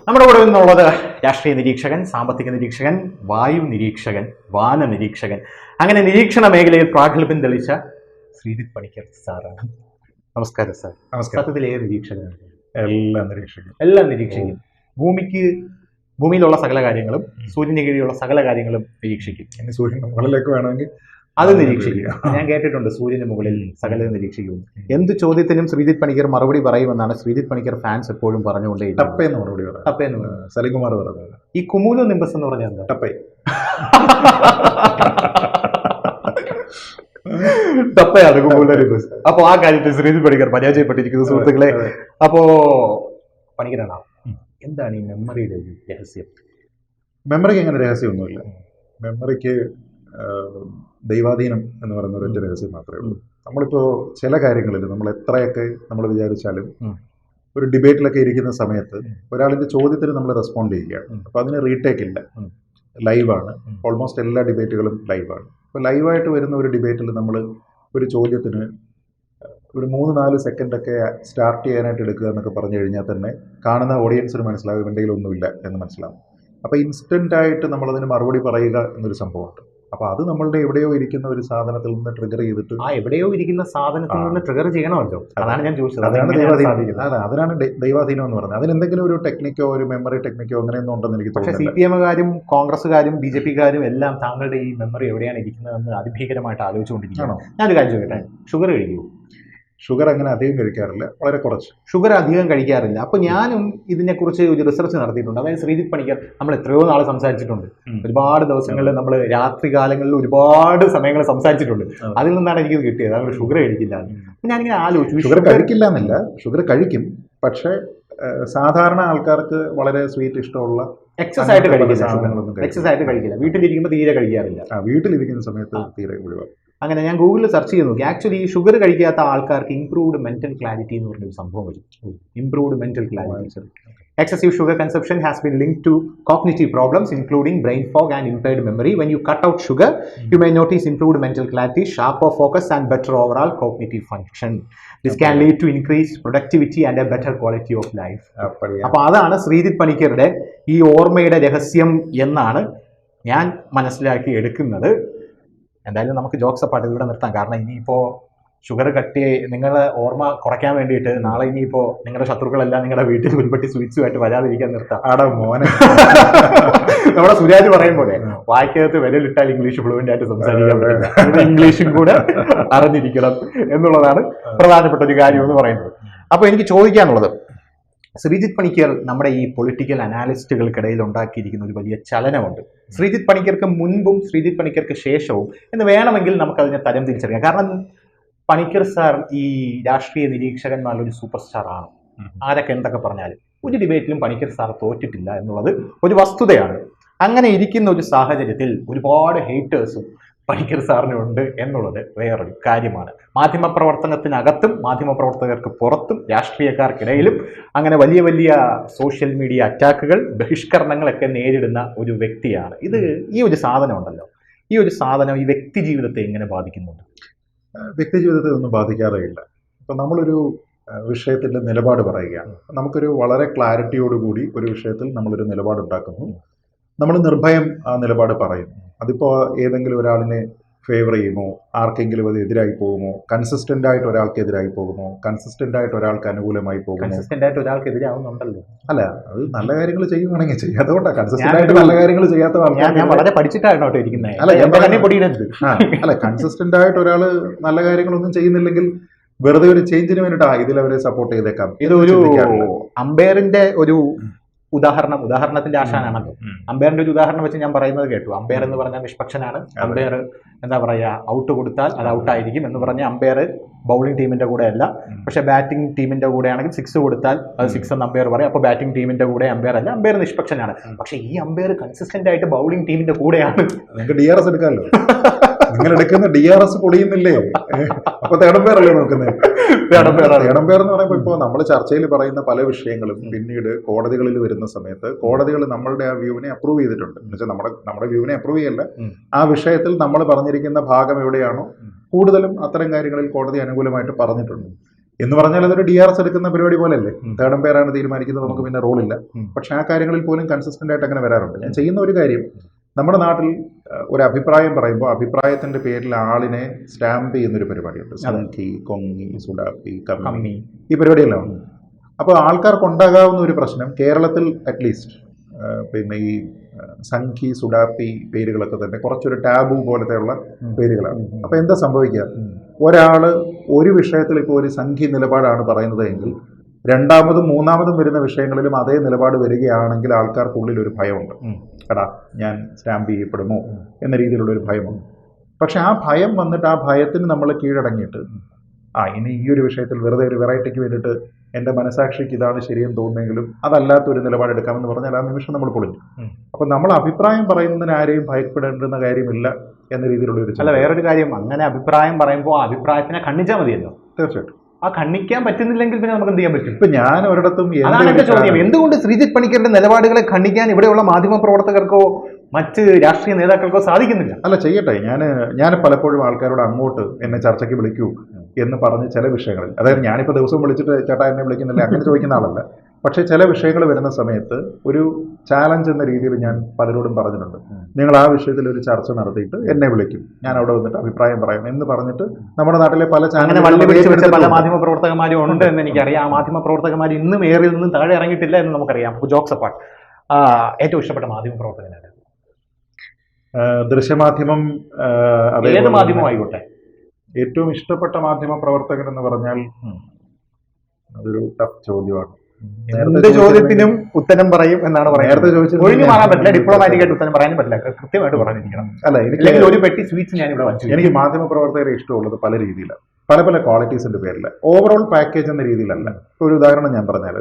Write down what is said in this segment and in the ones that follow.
നമ്മുടെ കൂടെ നിന്നുള്ളത് രാഷ്ട്രീയ നിരീക്ഷകൻ, സാമ്പത്തിക നിരീക്ഷകൻ, വായു നിരീക്ഷകൻ, വാന നിരീക്ഷകൻ, അങ്ങനെ നിരീക്ഷണ മേഖലയിൽ പ്രാഗൽഭ്യം തെളിയിച്ച ശ്രീജിത്ത് പണിക്കർ സാറാണ്. നമസ്കാരം സാർ. സത്യത്തിൽ ഏത് നിരീക്ഷകനാണ്? എല്ലാം നിരീക്ഷിക്കും. ഭൂമിയിലുള്ള സകല കാര്യങ്ങളും സൂര്യന് കീഴിലുള്ള സകല കാര്യങ്ങളും നിരീക്ഷിക്കും. സൂര്യൻ മുകളിലേക്ക് വേണമെങ്കിൽ അത് നിരീക്ഷിക്കുക. ഞാൻ കേട്ടിട്ടുണ്ട് സൂര്യന് മുകളിൽ സകലത നിരീക്ഷിക്കും. എന്ത് ചോദ്യത്തിനും ശ്രീജിത്ത് പണിക്കർ മറുപടി പറയുമെന്നാണ് ശ്രീജിത്ത് പണിക്കർ ഫാൻസ് എപ്പോഴും പറഞ്ഞുകൊണ്ടേ. ടപ്പയെന്ന് മറുപടി പറയാം. ടപ്പയെന്ന് സലികുമാർ പറഞ്ഞത്. ഈ കുമുലോ നിംബസ് എന്ന് പറഞ്ഞാൽ എന്താ? ടപ്പൈ. ടപ്പയാണ് കുമുലോ നിംബസ്. അപ്പൊ ആ കാര്യത്തിൽ ശ്രീജിത്ത് പണിക്കർ പരാജയപ്പെട്ടിരിക്കുന്നു സുഹൃത്തുക്കളെ. അപ്പോ പണിക്കരാണ്, എന്താണ് ഈ മെമ്മറിയുടെ ഒരു രഹസ്യം? മെമ്മറിക്ക് അങ്ങനെ രഹസ്യമൊന്നുമില്ല. മെമ്മറിക്ക് ദൈവാധീനം എന്ന് പറയുന്ന ഒരൊറ്റ രഹസ്യം മാത്രമേ ഉള്ളൂ. നമ്മളിപ്പോൾ ചില കാര്യങ്ങളിൽ നമ്മൾ എത്രയൊക്കെ നമ്മൾ വിചാരിച്ചാലും ഒരു ഡിബേറ്റിലൊക്കെ ഇരിക്കുന്ന സമയത്ത് ഒരാളിൻ്റെ ചോദ്യത്തിന് നമ്മൾ റെസ്പോണ്ട് ചെയ്യുകയാണ്. അപ്പോൾ അതിന് റീടേക്ക് ഇല്ല, ലൈവാണ്. ഓൾമോസ്റ്റ് എല്ലാ ഡിബേറ്റുകളും ലൈവാണ്. അപ്പോൾ ലൈവായിട്ട് വരുന്ന ഒരു ഡിബേറ്റിൽ നമ്മൾ ഒരു ചോദ്യത്തിന് ഒരു 3-4 സെക്കൻഡൊക്കെ സ്റ്റാർട്ട് ചെയ്യാനായിട്ട് എടുക്കുക എന്നൊക്കെ പറഞ്ഞു കഴിഞ്ഞാൽ തന്നെ കാണുന്ന ഓഡിയൻസിന് മനസ്സിലാകും എന്തെങ്കിലും ഒന്നുമില്ല എന്ന് മനസ്സിലാവും. അപ്പോൾ ഇൻസ്റ്റൻ്റായിട്ട് നമ്മളതിന് മറുപടി പറയുക എന്നൊരു സംഭവമുണ്ട്. അപ്പോൾ അത് നമ്മളുടെ എവിടെയോ ഇരിക്കുന്ന ഒരു സാധനത്തിൽ നിന്ന് ട്രിഗർ ചെയ്തിട്ട് എവിടെയോ ഇരിക്കുന്ന സാധനത്തിൽ നിന്ന് ട്രിഗർ ചെയ്യണമല്ലോ. അതാണ് ഞാൻ ചോദിച്ചത്. അതാണ് ദൈവാധീനം. അതിനാണ് ദൈവാധീനം എന്ന് പറയുന്നത്. അതിനെന്തെങ്കിലും ഒരു ടെക്നിക്കോ ഒരു മെമ്മറി ടെക്നിക്കോ അങ്ങനെയൊന്നും ഉണ്ടെന്ന് എനിക്ക് തോന്നുന്നില്ല. CPM-കാരും കോൺഗ്രസ്സുകാരും BJP-കാരും എല്ലാം താങ്കളുടെ ഈ മെമ്മറി എവിടെയാണ് ഇരിക്കുന്നതെന്ന് അതിഭീകരമായിട്ട് ആലോചിച്ചുകൊണ്ടിരിക്കുകയാണോ? ഞാനൊരു കാര്യം ചോദിക്കട്ടെ, ഷുഗർ കഴിക്കുമോ? ഷുഗർ അങ്ങനെ അധികം കഴിക്കാറില്ല, വളരെ കുറച്ച്. ഷുഗർ അധികം കഴിക്കാറില്ല. അപ്പോൾ ഞാനും ഇതിനെക്കുറിച്ച് ഒരു റിസർച്ച് നടത്തിയിട്ടുണ്ട്. അതായത് ശ്രീജിത്ത് പണിക്കർ നമ്മൾ എത്രയോ നാൾ സംസാരിച്ചിട്ടുണ്ട്. ഒരുപാട് ദിവസങ്ങളിൽ നമ്മൾ രാത്രി കാലങ്ങളിൽ ഒരുപാട് സമയങ്ങൾ സംസാരിച്ചിട്ടുണ്ട്. അതിൽ നിന്നാണ് എനിക്കിത് കിട്ടിയത്. അതുകൊണ്ട് ഷുഗർ കഴിക്കില്ല. അപ്പം ഞാനിങ്ങനെ ആലോചിച്ചു, ഷുഗർ കഴിക്കില്ല എന്നല്ല, ഷുഗർ കഴിക്കും. പക്ഷേ സാധാരണ ആൾക്കാർക്ക് വളരെ സ്വീറ്റ് ഇഷ്ടമുള്ള എക്സസ് ആയിട്ട് കഴിക്കില്ല. വീട്ടിലിരിക്കുമ്പോൾ തീരെ കഴിക്കാറില്ല. വീട്ടിലിരിക്കുന്ന സമയത്ത് തീരെ ഒഴിവാക്കും. അങ്ങനെ ഞാൻ ഗൂഗിളിൽ സെർച്ച് ചെയ്ത് നോക്കി. ആക്ച്വലി ഈ ഷുഗർ കഴിക്കാത്ത ആൾക്കാർക്ക് ഇംപ്രൂവ്ഡ് മെന്റൽ ക്ലാരിറ്റി എന്ന് പറഞ്ഞൊരു സംഭവം വരും. Improved mental clarity. Excessive sugar consumption has been linked to cognitive problems including brain fog and impaired memory. When you cut out sugar, you may notice improved mental clarity, sharper focus and better overall cognitive function. This can lead to increased productivity and a better quality of life. അപ്പോൾ അതാണ് ശ്രീജിത്ത് പണിക്കരുടെ ഈ ഓർമ്മയുടെ രഹസ്യം എന്നാണ് ഞാൻ മനസ്സിലാക്കി എടുക്കുന്നത്. എന്തായാലും നമുക്ക് ജോക്സ് അപ്പാട്ട് ഇവിടെ നിർത്താം. കാരണം ഇനിയിപ്പോൾ ഷുഗർ കട്ട് നിങ്ങളെ ഓർമ്മ കുറയ്ക്കാൻ വേണ്ടിയിട്ട് നാളെ ഇനിയിപ്പോൾ നിങ്ങളുടെ ശത്രുക്കളെല്ലാം നിങ്ങളുടെ വീട്ടിൽ മുൻപട്ടി സ്വീറ്റ്സുമായിട്ട് വരാതിരിക്കാൻ നിർത്താം. മോനെ നമ്മുടെ സുരാജ് പറയും പോലെ വായിക്കകത്ത് വിരലിട്ടാൽ ഇംഗ്ലീഷ് ഫ്ലുവൻ്റ് ആയിട്ട് സംസാരിക്കാൻ പറ്റില്ല, ഇംഗ്ലീഷും കൂടെ അറിഞ്ഞിരിക്കണം എന്നുള്ളതാണ് പ്രധാനപ്പെട്ട ഒരു കാര്യം എന്ന് പറയുന്നത്. അപ്പോൾ എനിക്ക് ചോദിക്കാനുള്ളത്, ശ്രീജിത്ത് പണിക്കർ നമ്മുടെ ഈ പൊളിറ്റിക്കൽ അനാലിസ്റ്റുകൾക്കിടയിൽ ഉണ്ടാക്കിയിരിക്കുന്ന ഒരു വലിയ ചലനമുണ്ട്. ശ്രീജിത്ത് പണിക്കർക്ക് മുൻപും ശ്രീജിത്ത് പണിക്കർക്ക് ശേഷവും എന്ന് വേണമെങ്കിൽ നമുക്കതിനെ തരം തിരിച്ചറിയാം. കാരണം പണിക്കർ സാർ ഈ രാഷ്ട്രീയ നിരീക്ഷകന്മാരുടെ ഒരു സൂപ്പർ സ്റ്റാർ ആണ്. ആരൊക്കെ എന്തൊക്കെ പറഞ്ഞാലും ഒരു ഡിബേറ്റിലും പണിക്കർ സാർ തോറ്റിട്ടില്ല എന്നുള്ളത് ഒരു വസ്തുതയാണ്. അങ്ങനെ ഇരിക്കുന്ന ഒരു സാഹചര്യത്തിൽ ഒരുപാട് ഹേറ്റേഴ്സും പണിക്കർ സാറിനുണ്ട് എന്നുള്ളത് വേറൊരു കാര്യമാണ്. മാധ്യമപ്രവർത്തനത്തിനകത്തും മാധ്യമപ്രവർത്തകർക്ക് പുറത്തും രാഷ്ട്രീയക്കാർക്കിടയിലും അങ്ങനെ വലിയ വലിയ സോഷ്യൽ മീഡിയ അറ്റാക്കുകൾ, ബഹിഷ്കരണങ്ങളൊക്കെ നേരിടുന്ന ഒരു വ്യക്തിയാണ്. ഈ ഒരു സാധനം ഉണ്ടല്ലോ, ഈ ഒരു സാധനം ഈ വ്യക്തി ജീവിതത്തെ എങ്ങനെ ബാധിക്കുന്നുണ്ട്? വ്യക്തി ജീവിതത്തെ ഒന്നും ബാധിക്കാറേ ഇല്ല. ഇപ്പം നമ്മളൊരു വിഷയത്തിൻ്റെ നിലപാട് പറയുകയാണ്. നമുക്കൊരു വളരെ ക്ലാരിറ്റിയോടുകൂടി ഒരു വിഷയത്തിൽ നമ്മളൊരു നിലപാടുണ്ടാക്കുന്നു. നമ്മൾ നിർഭയം ആ നിലപാട് പറയുന്നു. അതിപ്പോൾ ഏതെങ്കിലും ഒരാളിനെ ഫേവർ ചെയ്യുമോ, ആർക്കെങ്കിലും അത് എതിരായി പോകുമോ, കൺസിസ്റ്റന്റ് ആയിട്ട് ഒരാൾക്ക് എതിരായി പോകുമോ, കൺസിസ്റ്റന്റ് ആയിട്ട് ഒരാൾക്ക് അനുകൂലമായി പോകുമോ? കൺസിസ്റ്റന്റ് ആയിട്ട് ഒരാൾക്ക് എതിരാവുന്നുണ്ടല്ലോ. അല്ല, അത് നല്ല കാര്യങ്ങൾ ചെയ്യുവാണെങ്കിൽ ചെയ്യും. അതുകൊണ്ടാണ് കൺസിസ്റ്റന്റ് ആയിട്ട് നല്ല കാര്യങ്ങൾ ചെയ്യാത്ത ഞാൻ വളരെ പഠിച്ചിട്ടാണോ ഇരിക്കുന്നത്. അല്ല, കൺസിസ്റ്റന്റ് ആയിട്ട് ഒരാൾ നല്ല കാര്യങ്ങളൊന്നും ചെയ്യുന്നില്ലെങ്കിൽ വെറുതെ ഒരു ചേഞ്ചിന് വേണ്ടിയിട്ട് ഇതിൽ അവരെ സപ്പോർട്ട് ചെയ്തേക്കാം. ഇതൊരു അമ്പയറിന്റെ ഒരു ഉദാഹരണത്തിന്റെ ആശാനാണല്ലോ. അമ്പയറിന്റെ ഒരു ഉദാഹരണം വെച്ച് ഞാൻ പറയുന്നത് കേട്ടു. അമ്പയർ എന്ന് പറഞ്ഞാൽ നിഷ്പക്ഷനാണ്. അമ്പയർ എന്താ പറയാ, ഔട്ട് കൊടുത്താൽ അത് ഔട്ടായിരിക്കും എന്ന് പറഞ്ഞ അമ്പയർ ബൗളിംഗ് ടീമിന്റെ കൂടെ അല്ല. പക്ഷെ ബാറ്റിംഗ് ടീമിന്റെ കൂടെ ആണെങ്കിൽ 6 കൊടുത്താൽ അത് 6 എന്ന് അമ്പയർ പറയും. അപ്പോൾ ബാറ്റിംഗ് ടീമിന്റെ കൂടെ അമ്പയർ അല്ല, അമ്പയർ നിഷ്പക്ഷനാണ്. പക്ഷെ ഈ അമ്പയർ കൺസിസ്റ്റന്റ് ആയിട്ട് ബൗളിംഗ് ടീമിന്റെ കൂടെയാണ്. നിങ്ങൾക്ക് DRS എടുക്കാമല്ലോ. നിങ്ങൾ എടുക്കുന്ന DRS പൊടിയുന്നില്ലേ? അപ്പൊ തേടംപേരല്ലേ നോക്കുന്നത്? തേടംപേർ എന്ന് പറയുമ്പോൾ ഇപ്പോൾ നമ്മൾ ചർച്ചയിൽ പറയുന്ന പല വിഷയങ്ങളും പിന്നീട് കോടതികളിൽ വരുന്ന സമയത്ത് കോടതികൾ നമ്മളുടെ ആ വ്യൂവിനെ അപ്രൂവ് ചെയ്തിട്ടുണ്ട്. എന്ന് വെച്ചാൽ നമ്മുടെ വ്യൂവിനെ അപ്രൂവ് ചെയ്യല്ല, ആ വിഷയത്തിൽ നമ്മൾ പറഞ്ഞിരിക്കുന്ന ഭാഗം എവിടെയാണോ കൂടുതലും അത്തരം കാര്യങ്ങളിൽ കോടതി അനുകൂലമായിട്ട് പറഞ്ഞിട്ടുണ്ട്. എന്ന് പറഞ്ഞാൽ അതൊരു DRS എടുക്കുന്ന പരിപാടി പോലെയല്ലേ, തേർഡ് എംപയറാണ് തീരുമാനിക്കുന്നത്, നമുക്ക് പിന്നെ റോളില്ല. പക്ഷെ ആ കാര്യങ്ങളിൽ പോലും കൺസിസ്റ്റന്റ് ആയിട്ട് അങ്ങനെ വരാറുണ്ട്. ഞാൻ ചെയ്യുന്ന ഒരു കാര്യം, നമ്മുടെ നാട്ടിൽ ഒരു അഭിപ്രായം പറയുമ്പോൾ അഭിപ്രായത്തിന്റെ പേരിൽ ആളിനെ സ്റ്റാമ്പ് ചെയ്യുന്നൊരു പരിപാടിയുണ്ട്. സംഖി, കൊങ്ങി, സുഡാപ്പി, കമ്മി, ഈ പരിപാടിയെല്ലാം ഉണ്ട്. അപ്പോൾ ആൾക്കാർക്ക് ഉണ്ടാകാവുന്ന ഒരു പ്രശ്നം, കേരളത്തിൽ അറ്റ്ലീസ്റ്റ് പിന്നെ ഈ സംഖി, സുഡാപ്പി പേരുകളൊക്കെ തന്നെ കുറച്ചൊരു ടാബു പോലത്തെയുള്ള പേരുകളാണ്. അപ്പോൾ എന്താ സംഭവിക്കുക, ഒരാള് ഒരു വിഷയത്തിൽ ഇപ്പോൾ ഒരു സംഖ്യ നിലപാടാണ് പറയുന്നത് എങ്കിൽ രണ്ടാമതും മൂന്നാമതും വരുന്ന വിഷയങ്ങളിലും അതേ നിലപാട് വരികയാണെങ്കിൽ ആൾക്കാർക്കുള്ളിൽ ഒരു ഭയമുണ്ട്. എടാ ഞാൻ സ്റ്റാമ്പ് ചെയ്യപ്പെടുമോ എന്ന രീതിയിലുള്ള ഒരു ഭയമുണ്ട്. പക്ഷെ ആ ഭയം വന്നിട്ട് ആ ഭയത്തിന് നമ്മൾ കീഴടങ്ങിയിട്ട് ഇനി ഈ ഒരു വിഷയത്തിൽ വെറുതെ ഒരു വെറൈറ്റിക്ക് വേണ്ടിയിട്ട് എൻ്റെ മനസാക്ഷിക്ക് ഇതാണ് ശരിയെന്ന് തോന്നുന്നെങ്കിലും അതല്ലാത്തൊരു നിലപാടെടുക്കാമെന്ന് പറഞ്ഞാൽ ആ നിമിഷം നമ്മൾ പൊളിഞ്ഞു. അപ്പം നമ്മൾ അഭിപ്രായം പറയുന്നതിന് ആരെയും ഭയപ്പെടേണ്ടുന്ന കാര്യമില്ല എന്ന രീതിയിലുള്ള ഒരു അല്ല. വേറൊരു കാര്യം, അങ്ങനെ അഭിപ്രായം പറയുമ്പോൾ അഭിപ്രായത്തിനെ ഖണ്ഡിച്ചാൽ മതിയല്ലോ. തീർച്ചയായിട്ടും ആ ഖണ്ഡിക്കാൻ പറ്റുന്നില്ലെങ്കിൽ പിന്നെ നമുക്ക് എന്ത് ചെയ്യാൻ പറ്റും? ഇപ്പൊ ഞാൻ ഒരിടത്തും അതാണ് എന്റെ ചോദ്യം. എന്തുകൊണ്ട് ശ്രീജിത്ത് പണിക്കരുടെ നിലപാടുകളെ ഖണ്ഡിക്കാൻ ഇവിടെയുള്ള മാധ്യമ പ്രവർത്തകർക്കോ മറ്റ് രാഷ്ട്രീയ നേതാക്കൾക്കോ സാധിക്കുന്നില്ല? അല്ല, ചെയ്യട്ടെ. ഞാൻ പലപ്പോഴും ആൾക്കാരോട് അങ്ങോട്ട് എന്നെ ചർച്ചയ്ക്ക് വിളിക്കൂ എന്ന് പറഞ്ഞ് ചില വിഷയങ്ങളിൽ, അതായത് ഞാനിപ്പോൾ ദിവസവും വിളിച്ചിട്ട് ചേട്ടാ എന്നെ വിളിക്കുന്നില്ല അങ്ങനെ ചോദിക്കുന്ന ആളല്ല. പക്ഷേ ചില വിഷയങ്ങൾ വരുന്ന സമയത്ത് ഒരു ചാലഞ്ച് എന്ന രീതിയിൽ ഞാൻ പലരോടും പറഞ്ഞിട്ടുണ്ട്, നിങ്ങൾ ആ വിഷയത്തിൽ ഒരു ചർച്ച നടത്തിയിട്ട് എന്നെ വിളിക്കും, ഞാൻ അവിടെ വന്നിട്ട് അഭിപ്രായം പറയാം എന്ന് പറഞ്ഞിട്ട് നമ്മുടെ നാട്ടിലെ പല പല മാധ്യമ പ്രവർത്തകന്മാരും ഉണ്ട് എന്ന് എനിക്കറിയാം. ആ മാധ്യമ പ്രവർത്തകന്മാർ ഇന്നും ഏറിൽ നിന്നും താഴെ ഇറങ്ങിയിട്ടില്ല എന്ന് നമുക്കറിയാം. ജോക്സ് അപ്പാർട്ട്, ഏറ്റവും ഇഷ്ടപ്പെട്ട മാധ്യമ പ്രവർത്തകനാണ്? ദൃശ്യമാധ്യമം, ഏത് മാധ്യമം ആയിക്കോട്ടെ. ഏറ്റവും ഇഷ്ടപ്പെട്ട മാധ്യമ പ്രവർത്തകൻ എന്ന് പറഞ്ഞാൽ അതൊരു ടഫ് ചോദ്യമാണ്. എന്ത് ചോദ്യത്തിനും ഉത്തരം പറയും എന്നാണ് പറയുന്നത്. ഒഴിഞ്ഞു മാറാൻ പറ്റില്ല, ഡിപ്ലോമാറ്റിക് ആയിട്ട് ഉത്തരം പറയാനും പറ്റില്ല, കൃത്യമായിട്ട് പറഞ്ഞിരിക്കണം. അല്ല, എനിക്ക് ഒരു പെട്ടി സ്വീറ്റ്സ് ഞാൻ ഇവിടെ വച്ചു. എനിക്ക് മാധ്യമ പ്രവർത്തകരെ ഇഷ്ടമുള്ളത് പല രീതിയിലാണ്, പല പല ക്വാളിറ്റീസിന്റെ പേരിൽ, ഓവറോൾ പാക്കേജ് എന്ന രീതിയിലല്ല. ഒരു ഉദാഹരണം ഞാൻ പറഞ്ഞാൽ,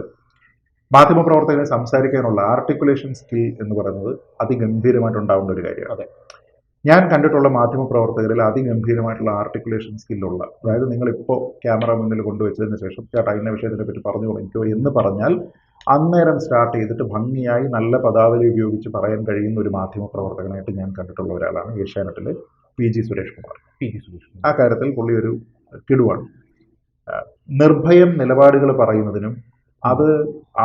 മാധ്യമ പ്രവർത്തകരെ സംസാരിക്കാനുള്ള ആർട്ടിക്കുലേഷൻ സ്കിൽ എന്ന് പറയുന്നത് അതിഗംഭീരമായിട്ടുണ്ടാവേണ്ട ഒരു കാര്യമാണ്. ഞാൻ കണ്ടിട്ടുള്ള മാധ്യമ പ്രവർത്തകരിൽ അതിഗംഭീരമായിട്ടുള്ള ആർട്ടിക്കുലേഷൻ സ്കില്ലുള്ള, അതായത് നിങ്ങളിപ്പോൾ ക്യാമറ മുന്നിൽ കൊണ്ടുവച്ചതിന് ശേഷം ചേട്ടാ ഇന്ന വിഷയത്തിനെ പറ്റി പറഞ്ഞു തുടങ്ങിക്കോ എന്ന് പറഞ്ഞാൽ അന്നേരം സ്റ്റാർട്ട് ചെയ്തിട്ട് ഭംഗിയായി നല്ല പദാവലി ഉപയോഗിച്ച് പറയാൻ കഴിയുന്ന ഒരു മാധ്യമ പ്രവർത്തകനായിട്ട് ഞാൻ കണ്ടിട്ടുള്ള ഒരാളാണ് ഏഷ്യാനെറ്റിലെ PG സുരേഷ് കുമാർ. ആ കാര്യത്തിൽ പുള്ളി ഒരു കിടുവാണ്. നിർഭയം നിലപാടുകൾ പറയുന്നതിനും അത്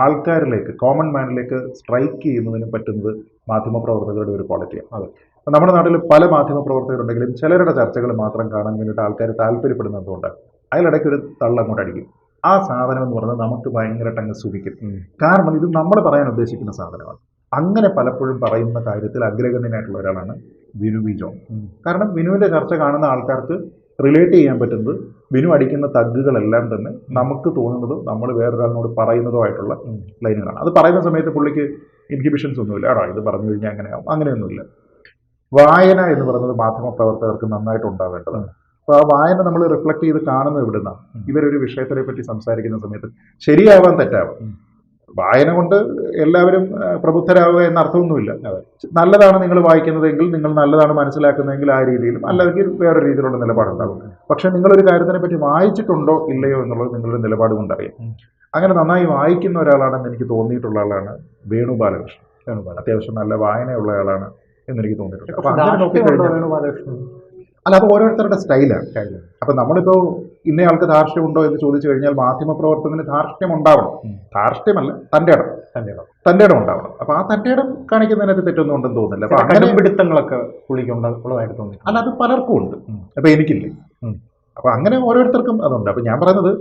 ആൾക്കാരിലേക്ക്, കോമൺ മാനിലേക്ക് സ്ട്രൈക്ക് ചെയ്യുന്നതിനും പറ്റുന്നത് മാധ്യമപ്രവർത്തകരുടെ ഒരു ക്വാളിറ്റിയാണ്. അത് നമ്മുടെ നാട്ടിൽ പല മാധ്യമപ്രവർത്തകരുണ്ടെങ്കിലും ചിലരുടെ ചർച്ചകൾ മാത്രം കാണാൻ വേണ്ടിയിട്ട് ആൾക്കാർ താല്പര്യപ്പെടുന്നതുകൊണ്ട് അതിലിടയ്ക്ക് ഒരു തള്ളങ്ങോട്ട് അടിക്കും. ആ സാധനം എന്ന് പറഞ്ഞാൽ നമുക്ക് ഭയങ്കരമായിട്ട് അങ്ങ് സുഖിക്കും. കാരണം ഇത് നമ്മൾ പറയാൻ ഉദ്ദേശിക്കുന്ന സാധനമാണ്. അങ്ങനെ പലപ്പോഴും പറയുന്ന കാര്യത്തിൽ അഗ്രഗണ്യനായിട്ടുള്ള ഒരാളാണ് വിനു വി ജോൺ. കാരണം വിനുവിൻ്റെ ചർച്ച കാണുന്ന ആൾക്കാർക്ക് റിലേറ്റ് ചെയ്യാൻ പറ്റുന്നത് വിനു അടിക്കുന്ന തഗ്ഗുകളെല്ലാം തന്നെ നമുക്ക് തോന്നുന്നതോ നമ്മൾ വേറൊരാളിനോട് പറയുന്നതോ ആയിട്ടുള്ള ലൈനുകളാണ്. അത് പറയുന്ന സമയത്ത് പുള്ളിക്ക് ഇൻഹിബിഷൻസ് ഒന്നുമില്ല, ഇത് പറഞ്ഞു കഴിഞ്ഞാൽ അങ്ങനെയാവും, അങ്ങനെയൊന്നുമില്ല. വായന എന്ന് പറയുന്നത് മാധ്യമ പ്രവർത്തകർക്ക് നന്നായിട്ട് ഉണ്ടാവേണ്ടതാണ്. അപ്പോൾ ആ വായന നമ്മൾ റിഫ്ലക്ട് ചെയ്ത് കാണുന്നത് ഇവിടുന്ന ഇവരൊരു വിഷയത്തിനെ പറ്റി സംസാരിക്കുന്ന സമയത്ത് ശരിയാവാൻ തെറ്റാവാം. വായന കൊണ്ട് എല്ലാവരും പ്രബുദ്ധരാവുക എന്ന അർത്ഥമൊന്നുമില്ല. നല്ലതാണ് നിങ്ങൾ വായിക്കുന്നതെങ്കിൽ, നിങ്ങൾ നല്ലതാണ് മനസ്സിലാക്കുന്നതെങ്കിൽ ആ രീതിയിലും, അല്ലെങ്കിൽ വേറെ രീതിയിലുള്ള നിലപാടുണ്ടാകും. പക്ഷെ നിങ്ങളൊരു കാര്യത്തിനെ പറ്റി വായിച്ചിട്ടുണ്ടോ ഇല്ലയോ എന്നുള്ളത് നിങ്ങളുടെ നിലപാട് കൊണ്ടറിയാം. അങ്ങനെ നന്നായി വായിക്കുന്ന ഒരാളാണെന്ന് എനിക്ക് തോന്നിയിട്ടുള്ള ആളാണ് വേണു ബാലകൃഷ്ണൻ. അത്യാവശ്യം നല്ല വായനയുള്ള ആളാണ് എന്നെനിക്ക് തോന്നിയിട്ടുണ്ട്. അപ്പൊ അങ്ങനെ നോക്കിക്കഴിഞ്ഞാൽ അല്ല, അത് ഓരോരുത്തരുടെ സ്റ്റൈലാണ്. അപ്പൊ നമ്മളിപ്പോ ഇന്നയാൾക്ക് ധാർഷ്ട്യമുണ്ടോ എന്ന് ചോദിച്ചു കഴിഞ്ഞാൽ മാധ്യമ പ്രവർത്തകന് ധാർഷ്ട്യം ഉണ്ടാവണം. ധാർഷ്ട്യമല്ല, തന്റെ ഇടം ഉണ്ടാവണം. അപ്പൊ ആ തന്റെ ഇടം കാണിക്കുന്നതിനകത്ത് തെറ്റൊന്നും ഉണ്ടെന്ന് തോന്നുന്നില്ല. അപ്പൊ അങ്ങനെ പിടുത്തങ്ങളൊക്കെ പുള്ളിക്കുള്ളതായിട്ട് തോന്നി. അല്ല, അത് പലർക്കും ഉണ്ട്, അപ്പൊ എനിക്കില്ലേ. അപ്പൊ അങ്ങനെ ഓരോരുത്തർക്കും അതുണ്ട്. അപ്പൊ ഞാൻ പറയുന്നത്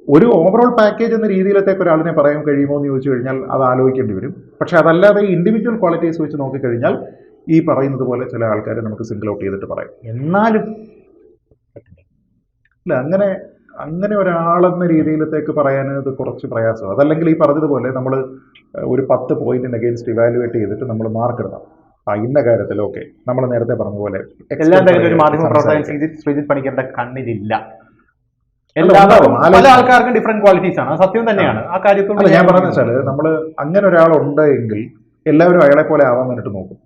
ഒരു ഓവറോൾ പാക്കേജ് എന്ന രീതിയിലത്തേക്ക് ഒരാളിനെ പറയാൻ കഴിയുമോ എന്ന് ചോദിച്ചു കഴിഞ്ഞാൽ അത് ആലോചിക്കേണ്ടി വരും. പക്ഷെ അതല്ലാതെ ഇൻഡിവിജ്വൽ ക്വാളിറ്റീസ് വെച്ച് നോക്കിക്കഴിഞ്ഞാൽ ഈ പറയുന്നത് പോലെ ചില ആൾക്കാരെ നമുക്ക് സിംഗിൾ ഔട്ട് ചെയ്തിട്ട് പറയാം. എന്നാലും ഇല്ല, അങ്ങനെ ഒരാളെന്ന രീതിയിലത്തേക്ക് പറയാൻ ഇത് കുറച്ച് പ്രയാസം. അതല്ലെങ്കിൽ ഈ പറഞ്ഞതുപോലെ നമ്മൾ ഒരു 10 പോയിന്റിന് അഗെയിൻസ്റ്റ് ഇവാലുവേറ്റ് ചെയ്തിട്ട് നമ്മൾ മാർക്ക് ഇടണം. ഇന്ന കാര്യത്തിൽ ഓക്കെ, നമ്മൾ നേരത്തെ പറഞ്ഞ പോലെ എല്ലാ ഒരു മാധ്യമ പ്രവർത്തകൻ ശ്രീജിത്ത് പണിക്കരുടെ കണ്ണിലില്ല. പല ആൾക്കാർക്കും ഡിഫറെന്റ് ക്വാളിറ്റീസ് ആണ്, സത്യം തന്നെയാണ്. ആ കാര്യത്തിൽ ഞാൻ പറഞ്ഞ വെച്ചാല് നമ്മൾ അങ്ങനെ ഒരാളുണ്ട് എങ്കിൽ എല്ലാവരും അയാളെ പോലെ ആവാൻ വേണ്ടിട്ട് നോക്കും.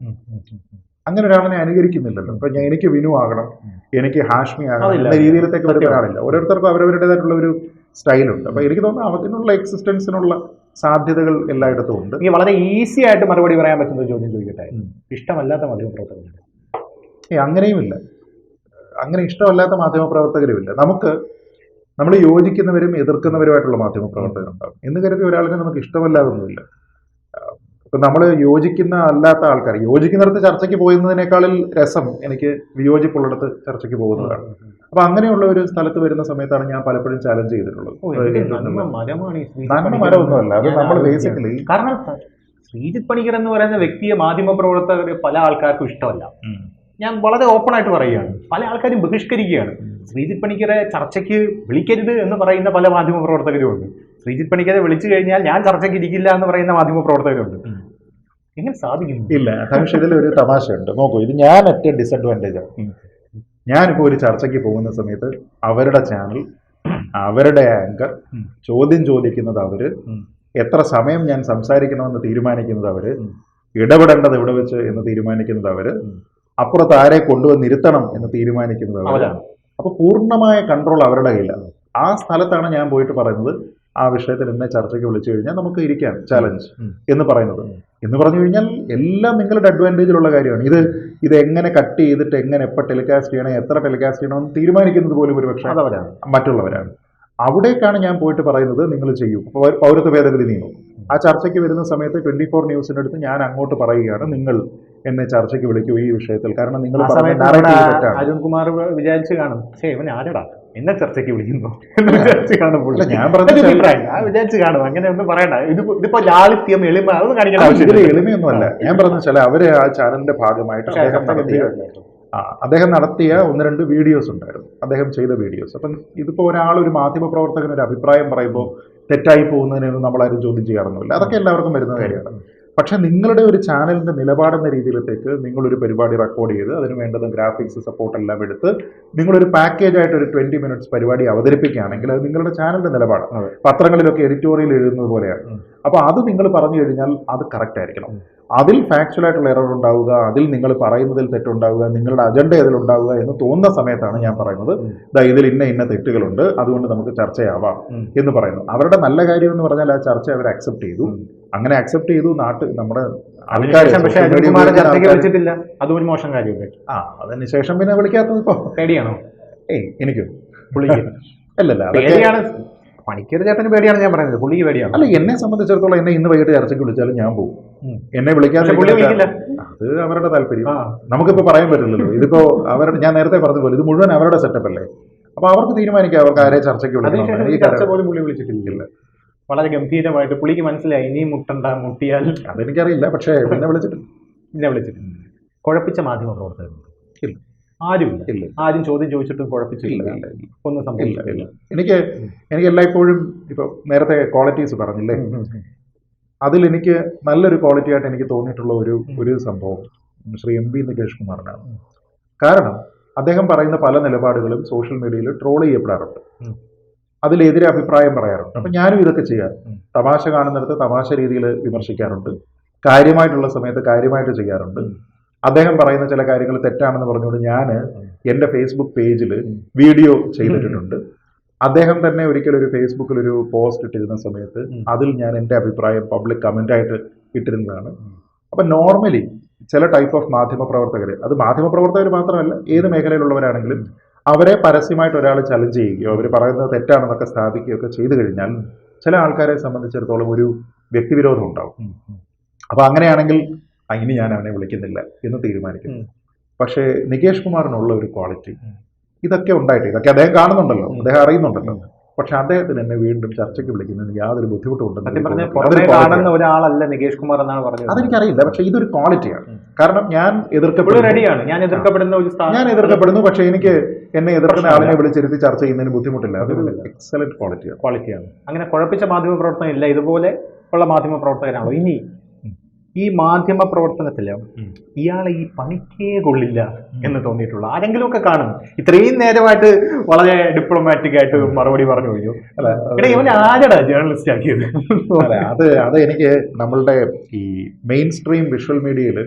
അങ്ങനെ ഒരാളിനെ അനുകരിക്കുന്നില്ലല്ലോ. ഇപ്പൊ എനിക്ക് വിനു ആകണം, എനിക്ക് ഹാഷ്മി ആകണം എന്ന രീതിയിലത്തേക്ക് വരുന്ന ഒരാളില്ല. ഓരോരുത്തർക്കും അവരവരുടേതായിട്ടുള്ള ഒരു സ്റ്റൈലുണ്ട്. അപ്പൊ എനിക്ക് തോന്നുന്നു അതിനുള്ള എക്സിസ്റ്റൻസിനുള്ള സാധ്യതകൾ എല്ലായിടത്തും ഉണ്ട്. ഈ വളരെ ഈസി ആയിട്ട് മറുപടി പറയാൻ പറ്റുന്ന ഒരു ചോദ്യം ചോദിക്കട്ടെ, ഇഷ്ടമല്ലാത്ത മാധ്യമപ്രവർത്തകരുണ്ട്? അങ്ങനെയുമില്ല, അങ്ങനെ ഇഷ്ടമല്ലാത്ത മാധ്യമപ്രവർത്തകരുമില്ല. നമുക്ക് നമ്മൾ യോജിക്കുന്നവരും എതിർക്കുന്നവരുമായിട്ടുള്ള മാധ്യമ പ്രവർത്തകരുണ്ടാവും എന്ന് കരുതി ഒരാളിനെ നമുക്ക് ഇഷ്ടമല്ലാതൊന്നുമില്ല. ഇപ്പൊ നമ്മൾ യോജിക്കുന്ന അല്ലാത്ത ആൾക്കാർ, യോജിക്കുന്നിടത്ത് ചർച്ചയ്ക്ക് പോകുന്നതിനേക്കാളിൽ രസം എനിക്ക് വിയോജിപ്പുള്ളിടത്ത് ചർച്ചയ്ക്ക് പോകുന്നതാണ്. അപ്പൊ അങ്ങനെയുള്ള ഒരു സ്ഥലത്ത് വരുന്ന സമയത്താണ് ഞാൻ പലപ്പോഴും ചാലഞ്ച് ചെയ്തിട്ടുള്ളത്. നന്മ മരമൊന്നുമല്ല, അത് നമ്മൾ ബേസിക്കലി, കാരണം ശ്രീജിത്ത് പണിക്കർ എന്ന് പറയുന്ന വ്യക്തിയെ മാധ്യമ പ്രവർത്തകർ പല ആൾക്കാർക്കും ഇഷ്ടമല്ല. ഞാൻ വളരെ ഓപ്പൺ ആയിട്ട് പറയുകയാണ്, പല ആൾക്കാരും ബഹിഷ്കരിക്കുകയാണ്. ശ്രീജിത്ത് പണിക്കരെ ചർച്ചയ്ക്ക് വിളിക്കരുത് എന്ന് പറയുന്ന പല മാധ്യമ പ്രവർത്തകരും ഉണ്ട്. ശ്രീജിത്ത് പണിക്കരെ വിളിച്ചു കഴിഞ്ഞാൽ ഞാൻ ചർച്ചയ്ക്ക് ഇരിക്കില്ല എന്ന് പറയുന്ന മാധ്യമ പ്രവർത്തകരുണ്ട്. എങ്ങനെ സാധിക്കും? ഇല്ല ധനുഷ്, ഇതിലൊരു തമാശയുണ്ട്. നോക്കൂ, ഇത് ഞാൻ ഏറ്റവും ഡിസഡ്വാൻറ്റേജ് ആണ്. ഞാനിപ്പോൾ ഒരു ചർച്ചയ്ക്ക് പോകുന്ന സമയത്ത് അവരുടെ ചാനൽ, അവരുടെ ആങ്കർ, ചോദ്യം ചോദിക്കുന്നത് അവര്, എത്ര സമയം ഞാൻ സംസാരിക്കണമെന്ന് തീരുമാനിക്കുന്നത് അവര്, ഇടപെടേണ്ടത് എവിടെ വെച്ച് എന്ന് തീരുമാനിക്കുന്നത് അവര്, അപ്പുറത്ത് ആരെ കൊണ്ടുവന്നിരുത്തണം എന്ന് തീരുമാനിക്കുന്നത് അവരാണ്. അപ്പൊ പൂർണ്ണമായ കൺട്രോൾ അവരുടെ കയ്യിലാണ്. ആ സ്ഥലത്താണ് ഞാൻ പോയിട്ട് പറയുന്നത്, ആ വിഷയത്തിൽ എന്നെ ചർച്ചയ്ക്ക് വിളിച്ചു കഴിഞ്ഞാൽ നമുക്ക് ഇരിക്കാൻ ചാലഞ്ച് എന്ന് പറയുന്നത്. എന്ന് പറഞ്ഞു കഴിഞ്ഞാൽ എല്ലാം നിങ്ങളുടെ അഡ്വാൻറ്റേജിലുള്ള കാര്യമാണ്. ഇത് എങ്ങനെ കട്ട് ചെയ്തിട്ട് എങ്ങനെ എപ്പോൾ ടെലികാസ്റ്റ് ചെയ്യണം, എത്ര ടെലികാസ്റ്റ് ചെയ്യണം എന്ന് തീരുമാനിക്കുന്നത് പോലും ഒരു പക്ഷേ മറ്റുള്ളവരാണ്. അവിടേക്കാണ് ഞാൻ പോയിട്ട് പറയുന്നത് നിങ്ങൾ ചെയ്യൂ. പൗരത്വ ഭേദഗതി നിയമം ആ ചർച്ചയ്ക്ക് വരുന്ന സമയത്ത് 24 ന്യൂസിൻ്റെ അടുത്ത് ഞാൻ അങ്ങോട്ട് പറയുകയാണ്, നിങ്ങൾ എന്നെ ചർച്ചയ്ക്ക് വിളിക്കൂ ഈ വിഷയത്തിൽ. കാരണം നിങ്ങൾ അരുൺകുമാർ വിചാരിച്ചു കാണും, ഇവൻ ആരടാ എന്നെ ചർച്ചയ്ക്ക് വിളിക്കുന്നു എന്ന് വിചാരിച്ചു കാണും. ഞാൻ വിചാരിച്ചു കാണും. അങ്ങനെ ഒന്നും പറയണ്ട. ഇതിപ്പോ ലാളിത്യം, എളിമ അതൊന്നും കാണിക്കേണ്ട ആവശ്യമില്ല. എളിമയൊന്നുമല്ല ഞാൻ പറഞ്ഞ ചില അവര് ആ ചാനലിന്റെ ഭാഗമായിട്ട് അദ്ദേഹം നടത്തിയ 1-2 വീഡിയോസ് ഉണ്ടായിരുന്നു, അദ്ദേഹം ചെയ്ത വീഡിയോസ്. അപ്പം ഇതിപ്പോ ഒരു മാധ്യമ പ്രവർത്തകൻ ഒരു അഭിപ്രായം പറയുമ്പോൾ തെറ്റായി പോകുന്നതിനൊന്നും നമ്മളാരും ചോദ്യം ചെയ്യാറൊന്നുമില്ല. അതൊക്കെ എല്ലാവർക്കും വരുന്ന കാര്യമാണ്. പക്ഷെ നിങ്ങളുടെ ഒരു ചാനലിന്റെ നിലപാടെന്ന രീതിയിലേക്ക് നിങ്ങളൊരു പരിപാടി റെക്കോർഡ് ചെയ്ത് അതിന് വേണ്ടത് ഗ്രാഫിക്സ് സപ്പോർട്ട് എല്ലാം എടുത്ത് നിങ്ങളൊരു പാക്കേജ് ആയിട്ട് ഒരു 20 മിനിറ്റ്സ് പരിപാടി അവതരിപ്പിക്കുകയാണെങ്കിൽ അത് നിങ്ങളുടെ ചാനലിന്റെ നിലപാടാണ്. പത്രങ്ങളിലൊക്കെ എഡിറ്റോറിയൽ എഴുതുന്നത് പോലെയാണ്. അപ്പൊ അത് നിങ്ങൾ പറഞ്ഞു കഴിഞ്ഞാൽ അത് കറക്റ്റ് ആയിരിക്കണം. അതിൽ ഫാക്ച്വൽ ആയിട്ടുള്ള എറർ ഉണ്ടാവുക, അതിൽ നിങ്ങൾ പറയുന്നതിൽ തെറ്റുണ്ടാവുക, നിങ്ങളുടെ അജണ്ട ഇതിലുണ്ടാവുക എന്ന് തോന്നുന്ന സമയത്താണ് ഞാൻ പറയുന്നത്, ഇതിൽ ഇന്ന തെറ്റുകളുണ്ട്, അതുകൊണ്ട് നമുക്ക് ചർച്ചയാവാം എന്ന് പറയുന്നു. അവരുടെ നല്ല കാര്യം എന്ന് പറഞ്ഞാൽ ആ ചർച്ച അവർ അക്സെപ്റ്റ് ചെയ്തു. അങ്ങനെ അക്സെപ്റ്റ് ചെയ്തു. നമ്മുടെ വിളിച്ചിട്ടില്ല, അതൊരു മോശം കാര്യമല്ലേ? അതിനുശേഷം പിന്നെ വിളിക്കാത്തത് ഇപ്പൊ പേടിയാണോ? എനിക്കും പുള്ളിക്ക് അല്ലല്ല, പണിക്കർ ചേട്ടന് പേടിയാണ് ഞാൻ പറയുന്നത്, പുള്ളിക്ക് പേടിയാണ്. അല്ല, എന്നെ സംബന്ധിച്ചിടത്തോളം എന്നെ ഇന്ന് വൈകിട്ട് ചർച്ചയ്ക്ക് വിളിച്ചാലും ഞാൻ പോകും. എന്നെ വിളിക്കാതെ അത് അവരുടെ താല്പര്യം, നമുക്കിപ്പോ പറയാൻ പറ്റില്ലല്ലോ. ഇതിപ്പോ അവരുടെ, ഞാൻ നേരത്തെ പറഞ്ഞ പോലെ ഇത് മുഴുവൻ അവരുടെ സെറ്റപ്പ് അല്ലേ. അപ്പൊ അവർക്ക് തീരുമാനിക്കാം അവർക്ക് ആരെ ചർച്ചയ്ക്ക് വിളിക്കണം. ഈ ചർച്ച പോലും പുള്ളി വിളിച്ചിട്ടില്ല. വളരെ ഗംഭീരമായിട്ട് പുള്ളിക്ക് മനസ്സിലായി ഇനിയും മുട്ടിയാൽ. അതെനിക്കറിയില്ല, പക്ഷേ എന്നെ വിളിച്ചിട്ടില്ല. കുഴപ്പിച്ച മാധ്യമ പ്രവർത്തകരുണ്ട്? ആരുമില്ല. ആരും ചോദ്യം ചോദിച്ചിട്ടും കുഴപ്പിച്ചില്ല, ഒന്നും സംഭവിച്ചില്ല. എനിക്ക് എല്ലായ്പ്പോഴും ഇപ്പൊ നേരത്തെ ക്വാളിറ്റീസ് പറഞ്ഞില്ലേ, അതിലെനിക്ക് നല്ലൊരു ക്വാളിറ്റി ആയിട്ട് എനിക്ക് തോന്നിയിട്ടുള്ള ഒരു സംഭവം ശ്രീ MP നികേഷ് കുമാറിനാണ്. കാരണം അദ്ദേഹം പറയുന്ന പല നിലപാടുകളും സോഷ്യൽ മീഡിയയിൽ ട്രോൾ ചെയ്യപ്പെടാറുണ്ട്, അതിലെതിരെ അഭിപ്രായം പറയാറുണ്ട്. അപ്പൊ ഞാനും ഇതൊക്കെ ചെയ്യാറ്. തമാശ കാണുന്നിടത്ത് തമാശ രീതിയിൽ വിമർശിക്കാറുണ്ട്, കാര്യമായിട്ടുള്ള സമയത്ത് കാര്യമായിട്ട് ചെയ്യാറുണ്ട്. അദ്ദേഹം പറയുന്ന ചില കാര്യങ്ങൾ തെറ്റാണെന്ന് പറഞ്ഞുകൊണ്ട് ഞാൻ എൻ്റെ ഫേസ്ബുക്ക് പേജിൽ വീഡിയോ ചെയ്തിട്ടുണ്ട്. അദ്ദേഹം തന്നെ ഒരിക്കലും ഒരു ഫേസ്ബുക്കിൽ ഒരു പോസ്റ്റ് ഇട്ടിരുന്ന സമയത്ത് അതിൽ ഞാൻ എൻ്റെ അഭിപ്രായം പബ്ലിക് കമന്റ് ആയിട്ട് ഇട്ടിരുന്നതാണ്. അപ്പൊ നോർമലി ചില ടൈപ്പ് ഓഫ് മാധ്യമ പ്രവർത്തകർ, അത് മാധ്യമ പ്രവർത്തകർ മാത്രമല്ല ഏത് മേഖലയിലുള്ളവരാണെങ്കിലും, അവരെ പരസ്യമായിട്ട് ഒരാൾ ചലഞ്ച് ചെയ്യുകയോ അവർ പറയുന്നത് തെറ്റാണെന്നൊക്കെ സ്ഥാപിക്കുകയോ ഒക്കെ ചെയ്തു കഴിഞ്ഞാൽ ചില ആൾക്കാരെ സംബന്ധിച്ചിടത്തോളം ഒരു വ്യക്തിവിരോധം ഉണ്ടാവും. അപ്പൊ അങ്ങനെയാണെങ്കിൽ ഇനി ഞാൻ അവനെ വിളിക്കുന്നില്ല എന്ന് തീരുമാനിക്കുന്നു. പക്ഷേ നികേഷ് കുമാറിനുള്ള ഒരു ക്വാളിറ്റി ഇതൊക്കെ ഉണ്ടായിട്ട്, ഇതൊക്കെ അദ്ദേഹം കാണുന്നുണ്ടല്ലോ, അദ്ദേഹം അറിയുന്നുണ്ടല്ലോ, പക്ഷെ അദ്ദേഹത്തിന് എന്നെ വീണ്ടും ചർച്ചയ്ക്ക് വിളിക്കുന്നതിന് യാതൊരു ബുദ്ധിമുട്ടുണ്ടെന്ന് ഒരാളല്ല നികേഷ് കുമാർ എന്നാണ് പറഞ്ഞത്. അതെനിക്കറിയില്ല, പക്ഷെ ഇതൊരു ക്വാളിറ്റിയാണ്. കാരണം ഞാൻ എതിർക്കപ്പെടുന്നു, പക്ഷെ എനിക്ക് എന്നെ എതിർക്കുന്ന ആളിനെ വിളിച്ചിരുത്തി ചർച്ച ചെയ്യുന്നതിന് ബുദ്ധിമുട്ടില്ല. അതൊരു എക്സലന്റ് ക്വാളിറ്റിയാണ്. അങ്ങനെ കുഴപ്പിച്ച മാധ്യമ പ്രവർത്തനം ഇല്ല, ഇതുപോലെ ഉള്ള മാധ്യമ പ്രവർത്തകനാണോ? ഇനി ഈ മാധ്യമ പ്രവർത്തനത്തില് ഇയാളെ ഈ പണിക്കേ കൊള്ളില്ല എന്ന് തോന്നിയിട്ടുള്ള ആരെങ്കിലും ഒക്കെ കാണും. ഇത്രയും നേരമായിട്ട് വളരെ ഡിപ്ലോമാറ്റിക് ആയിട്ട് മറുപടി പറഞ്ഞു കഴിഞ്ഞു. ഇവൻ ആരടാ ജേർണലിസ്റ്റ് ആക്കിയത്? അത് എനിക്ക് നമ്മളുടെ ഈ മെയിൻ സ്ട്രീം വിഷ്വൽ മീഡിയയിൽ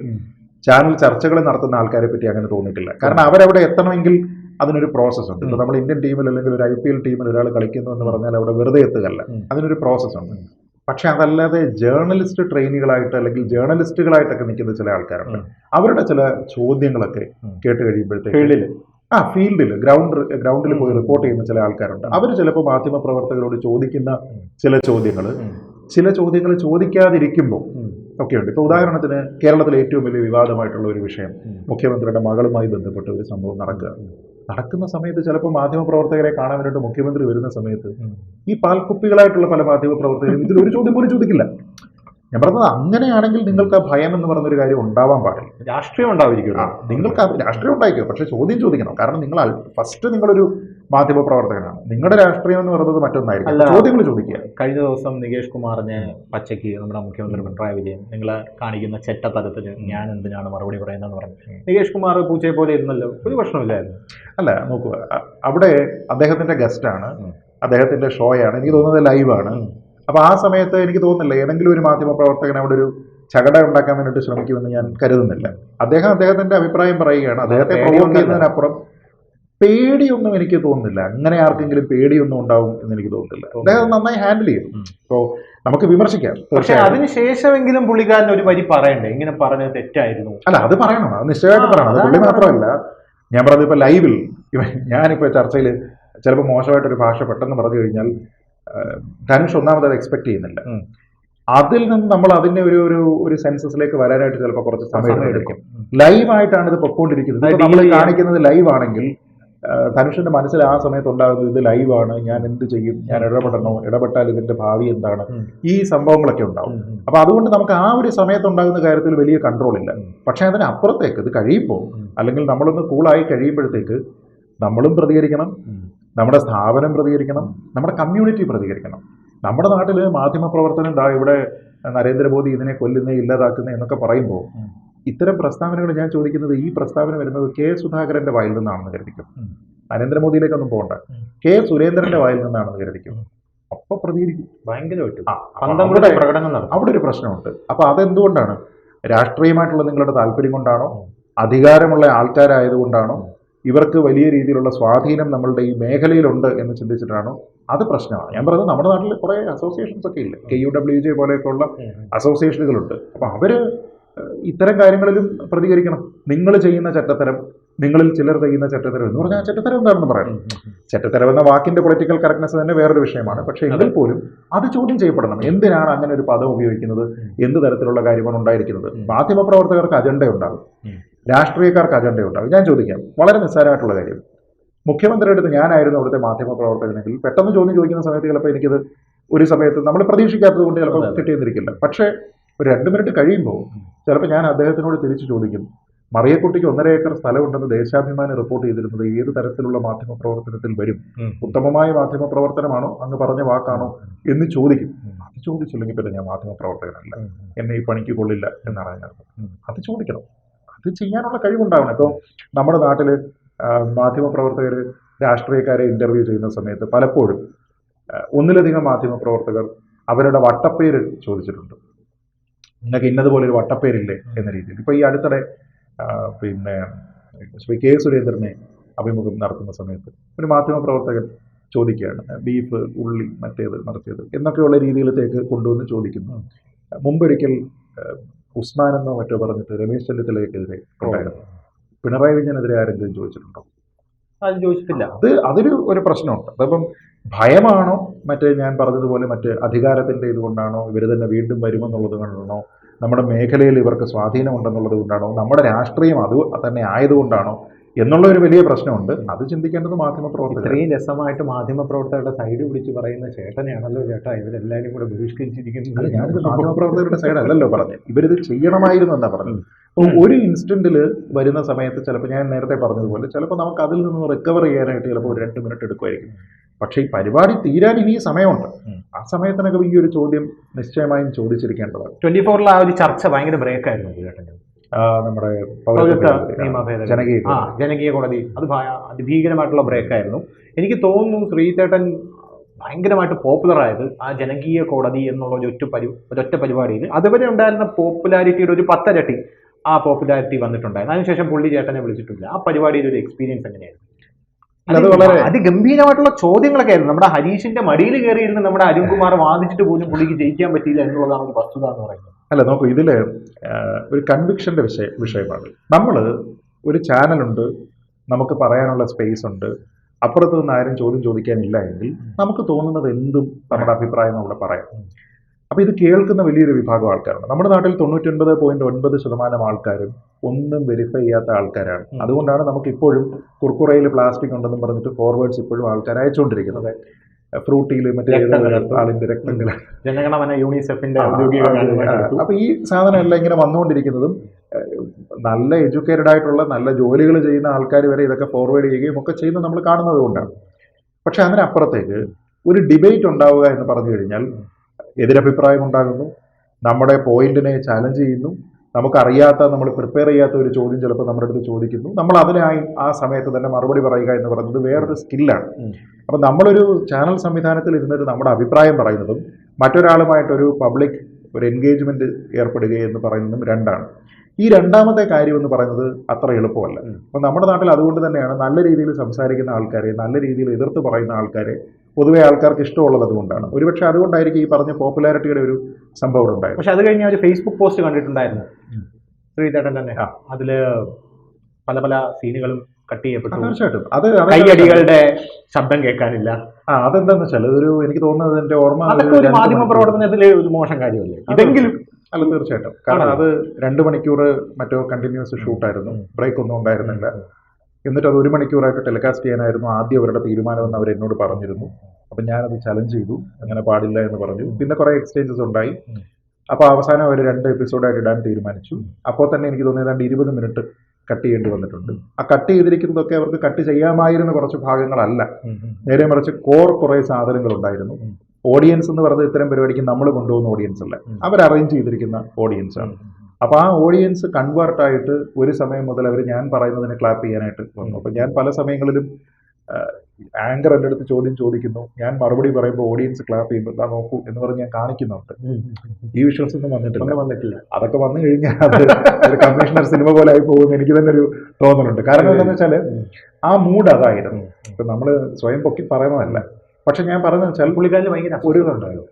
ചാനൽ ചർച്ചകൾ നടത്തുന്ന ആൾക്കാരെ പറ്റി അങ്ങനെ തോന്നിയിട്ടില്ല. കാരണം അവരവിടെ എത്തണമെങ്കിൽ അതിനൊരു പ്രോസസ് ഉണ്ട്. ഇപ്പൊ നമ്മൾ ഇന്ത്യൻ ടീമിൽ അല്ലെങ്കിൽ ഒരു IPL ടീമിൽ ഒരാൾ കളിക്കുന്നു എന്ന് പറഞ്ഞാൽ അവിടെ വെറുതെ എത്തുകയല്ല, അതിനൊരു പ്രോസസ് ഉണ്ട്. പക്ഷെ അതല്ലാതെ ജേർണലിസ്റ്റ് ട്രെയിനികളായിട്ട് അല്ലെങ്കിൽ ജേർണലിസ്റ്റുകളായിട്ടൊക്കെ നിൽക്കുന്ന ചില ആൾക്കാരുണ്ട്. അവരുടെ ചില ചോദ്യങ്ങളൊക്കെ കേട്ട് കഴിയുമ്പോഴത്തേക്ക് ഫീൽഡിൽ ഗ്രൗണ്ടിൽ പോയി റിപ്പോർട്ട് ചെയ്യുന്ന ചില ആൾക്കാരുണ്ട്. അവർ ചിലപ്പോൾ മാധ്യമ പ്രവർത്തകരോട് ചോദിക്കുന്ന ചില ചോദ്യങ്ങൾ ചോദിക്കാതിരിക്കുമ്പോൾ ഒക്കെയുണ്ട്. ഇപ്പൊ ഉദാഹരണത്തിന് കേരളത്തിലെ ഏറ്റവും വലിയ വിവാദമായിട്ടുള്ള ഒരു വിഷയം മുഖ്യമന്ത്രിയുടെ മകളുമായി ബന്ധപ്പെട്ട ഒരു സംഭവം നടക്കുന്ന സമയത്ത് ചിലപ്പോൾ മാധ്യമ പ്രവർത്തകരെ കാണാൻ വേണ്ടിയിട്ട് മുഖ്യമന്ത്രി വരുന്ന സമയത്ത് ഈ പാൽക്കുപ്പികളായിട്ടുള്ള പല മാധ്യമ പ്രവർത്തകരും ഇതിൽ ഒരു ചോദ്യം പോലും ചോദിക്കില്ല. ഞാൻ പറഞ്ഞത് അങ്ങനെയാണെങ്കിൽ നിങ്ങൾക്ക് ആ ഭയം എന്ന് പറഞ്ഞൊരു കാര്യം ഉണ്ടാവാൻ പാടില്ല. രാഷ്ട്രീയം ഉണ്ടായിരിക്കും, നിങ്ങൾക്ക് രാഷ്ട്രീയം ഉണ്ടായിരിക്കും, പക്ഷെ ചോദ്യം ചോദിക്കണം. കാരണം നിങ്ങൾ ഫസ്റ്റ് നിങ്ങളൊരു മാധ്യമ പ്രവർത്തകനാണ്. നിങ്ങളുടെ രാഷ്ട്രീയം എന്ന് പറയുന്നത് മറ്റൊന്നായിരിക്കും. ചോദ്യങ്ങൾ ചോദിക്കുക. കഴിഞ്ഞ ദിവസം നികേഷ് കുമാറിനെ പച്ചയ്ക്ക് നമ്മുടെ മുഖ്യമന്ത്രി പിണറായി വിജയൻ നിങ്ങളെ കാണിക്കുന്ന ചെറ്റത്തരത്തിന് ഞാൻ എന്തിനാണ് മറുപടി പറയുന്നതെന്ന് പറഞ്ഞു. നികേഷ് കുമാർ പൂച്ചയെ പോലെ ഇരുന്നല്ലോ, ഒരു പ്രശ്നമില്ലായിരുന്നു. അല്ല നോക്കുക, അവിടെ അദ്ദേഹത്തിന്റെ ഗസ്റ്റാണ്, അദ്ദേഹത്തിന്റെ ഷോയാണ്, എനിക്ക് തോന്നുന്നത് ലൈവാണ്. അപ്പൊ ആ സമയത്ത് എനിക്ക് തോന്നുന്നില്ല ഏതെങ്കിലും ഒരു മാധ്യമ പ്രവർത്തകൻ അവിടെ ഒരു ചകട ഉണ്ടാക്കാൻ വേണ്ടിയിട്ട് ശ്രമിക്കുമെന്ന് ഞാൻ കരുതുന്നില്ല. അദ്ദേഹത്തിന്റെ അഭിപ്രായം പറയുകയാണ്. അദ്ദേഹത്തെ പ്രൊവോക്ക് ചെയ്യുന്നതിനപ്പുറം പേടിയൊന്നും എനിക്ക് തോന്നുന്നില്ല. അങ്ങനെ ആർക്കെങ്കിലും പേടിയൊന്നും ഉണ്ടാവും എന്ന് എനിക്ക് തോന്നുന്നില്ല. അദ്ദേഹം നന്നായി ഹാൻഡിൽ ചെയ്തു. ഇപ്പോ നമുക്ക് വിമർശിക്കാം, പക്ഷേ അതിനുശേഷമെങ്കിലും പുള്ളിക്കാരൻ ഒരു വരി പറയണ്ടേ, ഇങ്ങനെ പറഞ്ഞത് തെറ്റായിരുന്നു. അല്ല, അത് പറയണം, അത് നിശ്ചയമായിട്ട് പറയണം. അത് പുള്ളി മാത്രമല്ല, ഞാൻ പറഞ്ഞത് ഇപ്പൊ ലൈവിൽ ഞാനിപ്പോ ചർച്ചയിൽ ചിലപ്പോൾ മോശമായിട്ടൊരു ഭാഷ പെട്ടെന്ന് പറഞ്ഞു കഴിഞ്ഞാൽ ധനുഷ് ഒന്നാമത് അത് എക്സ്പെക്ട് ചെയ്യുന്നില്ല. അതിൽ നിന്ന് നമ്മൾ അതിന്റെ ഒരു സെൻസസിലേക്ക് വരാനായിട്ട് ചിലപ്പോൾ കുറച്ച് സമയം എടുക്കും. ലൈവായിട്ടാണ് ഇത് പൊക്കോണ്ടിരിക്കുന്നത്. നമ്മൾ കാണിക്കുന്നത് ലൈവാണെങ്കിൽ ധനുഷിന്റെ മനസ്സിൽ ആ സമയത്ത് ഉണ്ടാകുന്നത് ഇത് ലൈവാണ്, ഞാൻ എന്ത് ചെയ്യും, ഞാൻ ഇടപെട്ടാൽ ഇതിന്റെ ഭാവി എന്താണ്, ഈ സംഭവങ്ങളൊക്കെ ഉണ്ടാവും. അപ്പൊ അതുകൊണ്ട് നമുക്ക് ആ ഒരു സമയത്തുണ്ടാകുന്ന കാര്യത്തിൽ വലിയ കൺട്രോൾ ഇല്ല. പക്ഷെ അതിനപ്പുറത്തേക്ക് ഇത് കഴിയുമ്പോൾ, അല്ലെങ്കിൽ നമ്മളൊന്ന് കൂളായി കഴിയുമ്പോഴത്തേക്ക് നമ്മളും പ്രതികരിക്കണം, നമ്മുടെ സ്ഥാപനം പ്രതികരിക്കണം, നമ്മുടെ കമ്മ്യൂണിറ്റി പ്രതികരിക്കണം. നമ്മുടെ നാട്ടിൽ മാധ്യമ പ്രവർത്തനം ഇവിടെ നരേന്ദ്രമോദി ഇതിനെ കൊല്ലുന്നേ ഇല്ലാതാക്കുന്നേ എന്നൊക്കെ പറയുമ്പോൾ ഇത്തരം പ്രസ്താവനകൾ ഞാൻ ചോദിക്കുന്നത്, ഈ പ്രസ്താവന വരുന്നത് കെ സുധാകരന്റെ വായിൽ നിന്നാണെന്ന് കരുതിക്കും. നരേന്ദ്രമോദിയിലേക്കൊന്നും പോകണ്ട, കെ സുരേന്ദ്രന്റെ വായിൽ നിന്നാണെന്ന് കരുതിക്കും. അപ്പൊ പ്രതികരിക്കും ഭയങ്കരമായിട്ട്. അവിടെ ഒരു പ്രശ്നമുണ്ട്. അപ്പൊ അതെന്തുകൊണ്ടാണ്? രാഷ്ട്രീയമായിട്ടുള്ള നിങ്ങളുടെ താല്പര്യം കൊണ്ടാണോ, അധികാരമുള്ള ആൾക്കാരായതുകൊണ്ടാണോ, ഇവർക്ക് വലിയ രീതിയിലുള്ള സ്വാധീനം നമ്മളുടെ ഈ മേഖലയിലുണ്ട് എന്ന് ചിന്തിച്ചിട്ടാണോ? അത് പ്രശ്നമാണ്. ഞാൻ പറയുന്നത് നമ്മുടെ നാട്ടിൽ കുറെ അസോസിയേഷൻസ് ഒക്കെ ഇല്ല, KUWJ പോലെയൊക്കെയുള്ള അസോസിയേഷനുകളുണ്ട്. അപ്പൊ അവര് ഇത്തരം കാര്യങ്ങളിലും പ്രതികരിക്കണം. നിങ്ങൾ ചെയ്യുന്ന ചെറ്റത്തരം, നിങ്ങളിൽ ചിലർ ചെയ്യുന്ന ചെറ്റത്തരം എന്ന് പറഞ്ഞാൽ ചെറ്റത്തരം എന്താണെന്ന് പറയണം. ചെറ്റത്തരം എന്ന വാക്കിന്റെ പൊളിറ്റിക്കൽ കറക്റ്റ്നെസ് തന്നെ വേറൊരു വിഷയമാണ്. പക്ഷെ എങ്കിൽ പോലും അത് ചോദ്യം ചെയ്യപ്പെടണം. എന്തിനാണ് അങ്ങനെ ഒരു പദം ഉപയോഗിക്കുന്നത്, എന്ത് തരത്തിലുള്ള കാര്യമാണ് ഉണ്ടായിരിക്കുന്നത്? മാധ്യമപ്രവർത്തകർക്ക് അജണ്ട ഉണ്ടാകും, രാഷ്ട്രീയക്കാർക്ക് അജണ്ട ഉണ്ടാകും. ഞാൻ ചോദിക്കാം, വളരെ നിസ്സാരമായിട്ടുള്ള കാര്യം. മുഖ്യമന്ത്രിയുടെ അടുത്ത് ഞാനായിരുന്നു അവിടുത്തെ മാധ്യമ പ്രവർത്തകനെങ്കിൽ പെട്ടെന്ന് ചോദ്യം ചോദിക്കുന്ന സമയത്ത് ചിലപ്പോൾ എനിക്കത് ഒരു സമയത്ത് നമ്മൾ പ്രതീക്ഷിക്കാത്തത് കൊണ്ട് ചിലപ്പോൾ കിട്ടിയെന്നിരിക്കില്ല. പക്ഷേ ഒരു 2 മിനിറ്റ് കഴിയുമ്പോൾ ചിലപ്പോൾ ഞാൻ അദ്ദേഹത്തിനോട് തിരിച്ചു ചോദിക്കും, മറിയക്കുട്ടിക്ക് 1.5 ഏക്കർ സ്ഥലമുണ്ടെന്ന് ദേശാഭിമാനി റിപ്പോർട്ട് ചെയ്തിരുന്നത് ഏത് തരത്തിലുള്ള മാധ്യമ പ്രവർത്തനത്തിൽ വരും? ഉത്തമമായ മാധ്യമ പ്രവർത്തനമാണോ, അങ്ങ് പറഞ്ഞ വാക്കാണോ എന്ന് ചോദിക്കും. അത് ചോദിച്ചില്ലെങ്കിൽ പിന്നെ ഞാൻ മാധ്യമ പ്രവർത്തകനല്ല, എന്നെ ഈ പണിക്ക് കൊള്ളില്ല എന്നാണ് ഞാൻ. അത് ചോദിക്കണം, അത് ചെയ്യാനുള്ള കഴിവുണ്ടാവണം. ഇപ്പോൾ നമ്മുടെ നാട്ടിൽ മാധ്യമ പ്രവർത്തകർ രാഷ്ട്രീയക്കാരെ ഇന്റർവ്യൂ ചെയ്യുന്ന സമയത്ത് പലപ്പോഴും ഒന്നിലധികം മാധ്യമ പ്രവർത്തകർ അവരുടെ വട്ടപ്പേര് ചോദിച്ചിട്ടുണ്ട്. നിങ്ങൾക്ക് ഇന്നതുപോലെ ഒരു വട്ടപ്പേരില്ലേ എന്ന രീതിയിൽ. ഇപ്പൊ ഈ അടുത്തിടെ പിന്നെ ശ്രീ കെ സുരേന്ദ്രനെ അഭിമുഖം നടത്തുന്ന സമയത്ത് ഒരു മാധ്യമ പ്രവർത്തകൻ ചോദിക്കുകയാണ്, ബീഫ്, ഉള്ളി, മറ്റേത് മറിച്ചത് എന്നൊക്കെയുള്ള രീതിയിലത്തേക്ക് കൊണ്ടുവന്ന് ചോദിക്കുന്നു. മുമ്പൊരിക്കൽ ഉസ്മാൻ എന്നോ മറ്റോ പറഞ്ഞിട്ട് രമേശ് ചെന്നിത്തലയ്ക്കെതിരെ ഉണ്ടായിരുന്നു. പിണറായി വിജയനെതിരെ ആരെങ്കിലും ചോദിച്ചിട്ടുണ്ടോ? അത് ചോദിച്ചിട്ടില്ല. അതൊരു പ്രശ്നമുണ്ട്. അതപ്പം ഭയമാണോ, മറ്റേ ഞാൻ പറഞ്ഞതുപോലെ മറ്റ് അധികാരത്തിന്റെ ഇതുകൊണ്ടാണോ, ഇവർ തന്നെ വീണ്ടും വരുമെന്നുള്ളത് കൊണ്ടാണോ, നമ്മുടെ മേഖലയിൽ ഇവർക്ക് സ്വാധീനം ഉണ്ടെന്നുള്ളത് കൊണ്ടാണോ, നമ്മുടെ രാഷ്ട്രീയം അത് തന്നെ ആയതുകൊണ്ടാണോ എന്നുള്ള ഒരു വലിയ പ്രശ്നമുണ്ട്. അത് ചിന്തിക്കേണ്ടത് മാധ്യമപ്രവർത്തകർ. ഇത്രയും രസമായിട്ട് മാധ്യമപ്രവർത്തകരുടെ സൈഡ് പിടിച്ച് പറയുന്ന ചേട്ടനെയാണല്ലോ ചേട്ടാ ഇവരെല്ലാവരും കൂടെ ബഹിഷ്കരിച്ചിരിക്കുന്നത്. ഞാനിത് മാധ്യമപ്രവർത്തകരുടെ സൈഡ് അല്ലല്ലോ പറഞ്ഞു, ഇവരിത് ചെയ്യണമായിരുന്നു എന്നാ പറഞ്ഞത്. അപ്പോൾ ഒരു ഇൻസ്റ്റന്റിൽ വരുന്ന സമയത്ത് ചിലപ്പോൾ ഞാൻ നേരത്തെ പറഞ്ഞതുപോലെ ചിലപ്പോൾ നമുക്ക് അതിൽ നിന്ന് റിക്കവർ ചെയ്യാനായിട്ട് ചിലപ്പോൾ ഒരു 2 മിനിറ്റ് എടുക്കുമായിരിക്കും. പക്ഷേ ഈ പരിപാടി തീരാൻ ഇനി സമയമുണ്ട്. ആ സമയത്തിനൊക്കെ ഈ ഒരു ചോദ്യം നിശ്ചയമായും ചോദിച്ചിരിക്കേണ്ടതാണ്. 24 ആ ഒരു ചർച്ച ഭയങ്കര ബ്രേക്കായിരുന്നു ചേട്ടൻ്റെ. നമ്മുടെ ജനകീയ കോടതി അത് അതിഭീകരമായിട്ടുള്ള ബ്രേക്കായിരുന്നു. എനിക്ക് തോന്നുന്നു ശ്രീചേട്ടൻ ഭയങ്കരമായിട്ട് പോപ്പുലർ ആയത് ആ ജനകീയ കോടതി എന്നുള്ള ഒരൊറ്റ പരിപാടിയിൽ അതുവരെ ഉണ്ടായിരുന്ന പോപ്പുലാരിറ്റിയുടെ ഒരു 10 ഇരട്ടി ആ പോപ്പുലാരിറ്റി വന്നിട്ടുണ്ടായിരുന്നു. അതിനുശേഷം പുള്ളി ചേട്ടനെ വിളിച്ചിട്ടില്ല. ആ പരിപാടിയുടെ ഒരു എക്സ്പീരിയൻസ് എങ്ങനെയായിരുന്നു? അത് വളരെ അതിഗംഭീരമായിട്ടുള്ള ചോദ്യങ്ങളൊക്കെ ആയിരുന്നു. നമ്മുടെ ഹരീഷിന്റെ മടിയിൽ കയറിയിരുന്ന് നമ്മുടെ അരുൺകുമാർ വാദിച്ചിട്ട് പോലും പുള്ളിക്ക് ജയിക്കാൻ പറ്റിയില്ല എന്നുള്ളതാണ് ഒരു വസ്തുത എന്ന് പറയുന്നത്. അല്ല നോക്കൂ, ഇതില് ഒരു കൺവിക്ഷന്റെ വിഷയമാണ്. നമ്മൾ ഒരു ചാനലുണ്ട്, നമുക്ക് പറയാനുള്ള സ്പേസ് ഉണ്ട്, അപ്പുറത്ത് നിന്ന് ആരും ചോദ്യം ചോദിക്കാനില്ല എങ്കിൽ നമുക്ക് തോന്നുന്നത് എന്തും നമ്മുടെ അഭിപ്രായം അവിടെ പറയാം. അപ്പോൾ ഇത് കേൾക്കുന്ന വലിയൊരു വിഭാഗം ആൾക്കാരുണ്ട്. നമ്മുടെ നാട്ടിൽ 99.9% ആൾക്കാരും ഒന്നും വെരിഫൈ ചെയ്യാത്ത ആൾക്കാരാണ്. അതുകൊണ്ടാണ് നമുക്ക് ഇപ്പോഴും കുർക്കുറയിൽ പ്ലാസ്റ്റിക് ഉണ്ടെന്നും പറഞ്ഞിട്ട് ഫോർവേഡ്സ് ഇപ്പോഴും ആൾക്കാർ അയച്ചുകൊണ്ടിരിക്കുന്നത്. ഫ്രൂട്ടിയിൽ മറ്റേ ആളിന്റെ രക്തങ്ങൾ ജനഗണമന യൂണിസെഫിന്റെ അപ്പൊ ഈ സാധനം എല്ലാം ഇങ്ങനെ വന്നുകൊണ്ടിരിക്കുന്നതും നല്ല എഡ്യൂക്കേറ്റഡ് ആയിട്ടുള്ള നല്ല ജോലികൾ ചെയ്യുന്ന ആൾക്കാർ വരെ ഇതൊക്കെ ഫോർവേഡ് ചെയ്യുകയും ഒക്കെ ചെയ്യുന്നത് നമ്മൾ കാണുന്നത് കൊണ്ടാണ്. പക്ഷെ അതിനപ്പുറത്തേക്ക് ഒരു ഡിബേറ്റ് ഉണ്ടാവുക എന്ന് പറഞ്ഞു കഴിഞ്ഞാൽ എതിരഭിപ്രായം ഉണ്ടാകുന്നു, നമ്മുടെ പോയിന്റിനെ ചാലഞ്ച് ചെയ്യുന്നു, നമുക്കറിയാത്ത, നമ്മൾ പ്രിപ്പയർ ചെയ്യാത്ത ഒരു ചോദ്യം ചിലപ്പോൾ നമ്മുടെ അടുത്ത് ചോദിക്കുന്നു, നമ്മൾ അതിനായി ആ സമയത്ത് തന്നെ മറുപടി പറയുക എന്ന് പറയുന്നത് വേറൊരു സ്കില്ലാണ്. അപ്പം നമ്മളൊരു ചാനൽ സംവിധാനത്തിൽ ഇരുന്നിട്ട് നമ്മുടെ അഭിപ്രായം പറയുന്നതും മറ്റൊരാളുമായിട്ടൊരു പബ്ലിക് ഒരു എൻഗേജ്മെന്റ് ഏർപ്പെടുക എന്ന് പറയുന്നതും രണ്ടാണ്. ഈ രണ്ടാമത്തെ കാര്യം എന്ന് പറയുന്നത് അത്ര എളുപ്പമല്ല. അപ്പം നമ്മുടെ നാട്ടിൽ അതുകൊണ്ട് തന്നെയാണ് നല്ല രീതിയിൽ സംസാരിക്കുന്ന ആൾക്കാരെ, നല്ല രീതിയിൽ എതിർത്ത് പറയുന്ന ആൾക്കാരെ പൊതുവെ ആൾക്കാർക്ക് ഇഷ്ടമുള്ളത്. അതുകൊണ്ടാണ്, ഒരുപക്ഷെ അതുകൊണ്ടായിരിക്കും ഈ പറഞ്ഞ പോപ്പുലാരിറ്റിയുടെ ഒരു സംഭവം ഉണ്ടായത്. പക്ഷെ അത് കഴിഞ്ഞ ഒരു ഫേസ്ബുക്ക് പോസ്റ്റ് കണ്ടിട്ടുണ്ടായിരുന്നു ശ്രീധേട്ടൻ തന്നെ. അതില് പല പല സീനുകളും കട്ട് ചെയ്യപ്പെട്ടു. തീർച്ചയായിട്ടും അത് കൈയടികളുടെ ശബ്ദം കേൾക്കാനില്ല. അതെന്താന്ന് വെച്ചാൽ അതൊരു, എനിക്ക് തോന്നുന്നത് എന്റെ ഓർമ്മ, അതൊക്കെ ഒരു മാധ്യമ പ്രവർത്തനത്തിലെ ഒരു മോശം കാര്യമല്ലേ ഇതെങ്കിലും? അല്ല, തീർച്ചയായിട്ടും. കാരണം അത് 2 മണിക്കൂർ മറ്റോ കണ്ടിന്യൂസ് ഷൂട്ടായിരുന്നു, ബ്രേക്ക് ഒന്നും ഉണ്ടായിരുന്നില്ല. എന്നിട്ട് അത് 1 മണിക്കൂറായിട്ട് ടെലികാസ്റ്റ് ചെയ്യാനായിരുന്നു ആദ്യം അവരുടെ തീരുമാനമെന്ന് അവർ എന്നോട് പറഞ്ഞിരുന്നു. അപ്പം ഞാനത് ചലഞ്ച് ചെയ്തു, അങ്ങനെ പാടില്ല എന്ന് പറഞ്ഞു. പിന്നെ കുറേ എക്സ്ചേഞ്ചസ് ഉണ്ടായി. അപ്പോൾ അവസാനം അവർ 2 എപ്പിസോഡായിട്ട് ഇടാൻ തീരുമാനിച്ചു. അപ്പോൾ തന്നെ എനിക്ക് തോന്നിയത് 20 മിനിറ്റ് കട്ട് ചെയ്യേണ്ടി വന്നിട്ടുണ്ട്. ആ കട്ട് ചെയ്തിരിക്കുന്നതൊക്കെ അവർക്ക് കട്ട് ചെയ്യാമായിരുന്ന കുറച്ച് ഭാഗങ്ങളല്ല, നേരെ മറിച്ച് കുറേ സാധനങ്ങൾ ഉണ്ടായിരുന്നു. ഓഡിയൻസ് എന്ന് പറയുന്നത് ഇത്തരം പരിപാടിക്ക് നമ്മൾ കൊണ്ടുപോകുന്ന ഓഡിയൻസ് അല്ല, അവർ അറേഞ്ച് ചെയ്തിരിക്കുന്ന ഓഡിയൻസ് ആണ്. അപ്പോൾ ആ ഓഡിയൻസ് കൺവേർട്ടായിട്ട് ഒരു സമയം മുതൽ അവർ ഞാൻ പറയുന്നതിനെ ക്ലാപ്പ് ചെയ്യാനായിട്ട് വന്നു. അപ്പോൾ ഞാൻ പല സമയങ്ങളിലും ആങ്കർ എൻ്റെ അടുത്ത് ചോദ്യം ചോദിക്കുന്നു, ഞാൻ മറുപടി പറയുമ്പോൾ ഓഡിയൻസ് ക്ലാപ്പ് ചെയ്യുമ്പോൾ ഇതാ നോക്കൂ എന്ന് പറഞ്ഞ് ഞാൻ കാണിക്കുന്നുണ്ട്. ഈ വിഷ്വൽസ് ഒന്നും വന്നിട്ടില്ല. അതൊക്കെ വന്നു കഴിഞ്ഞാൽ അത് കമ്മീഷണർ സിനിമ പോലെ ആയി പോകുമെന്ന് എനിക്ക് തന്നെ ഒരു തോന്നലുണ്ട്. കാരണം എന്താണെന്ന് വെച്ചാൽ ആ മൂഡ് അതായിരുന്നു. ഇപ്പം നമ്മൾ സ്വയം പൊക്കി പറയുന്നതല്ല. പക്ഷെ ഞാൻ പറയുന്നത് വെച്ചാൽ പുള്ളിക്കാരിൽ ഭയങ്കര ഒരു ഇതുണ്ടായിരുന്നു.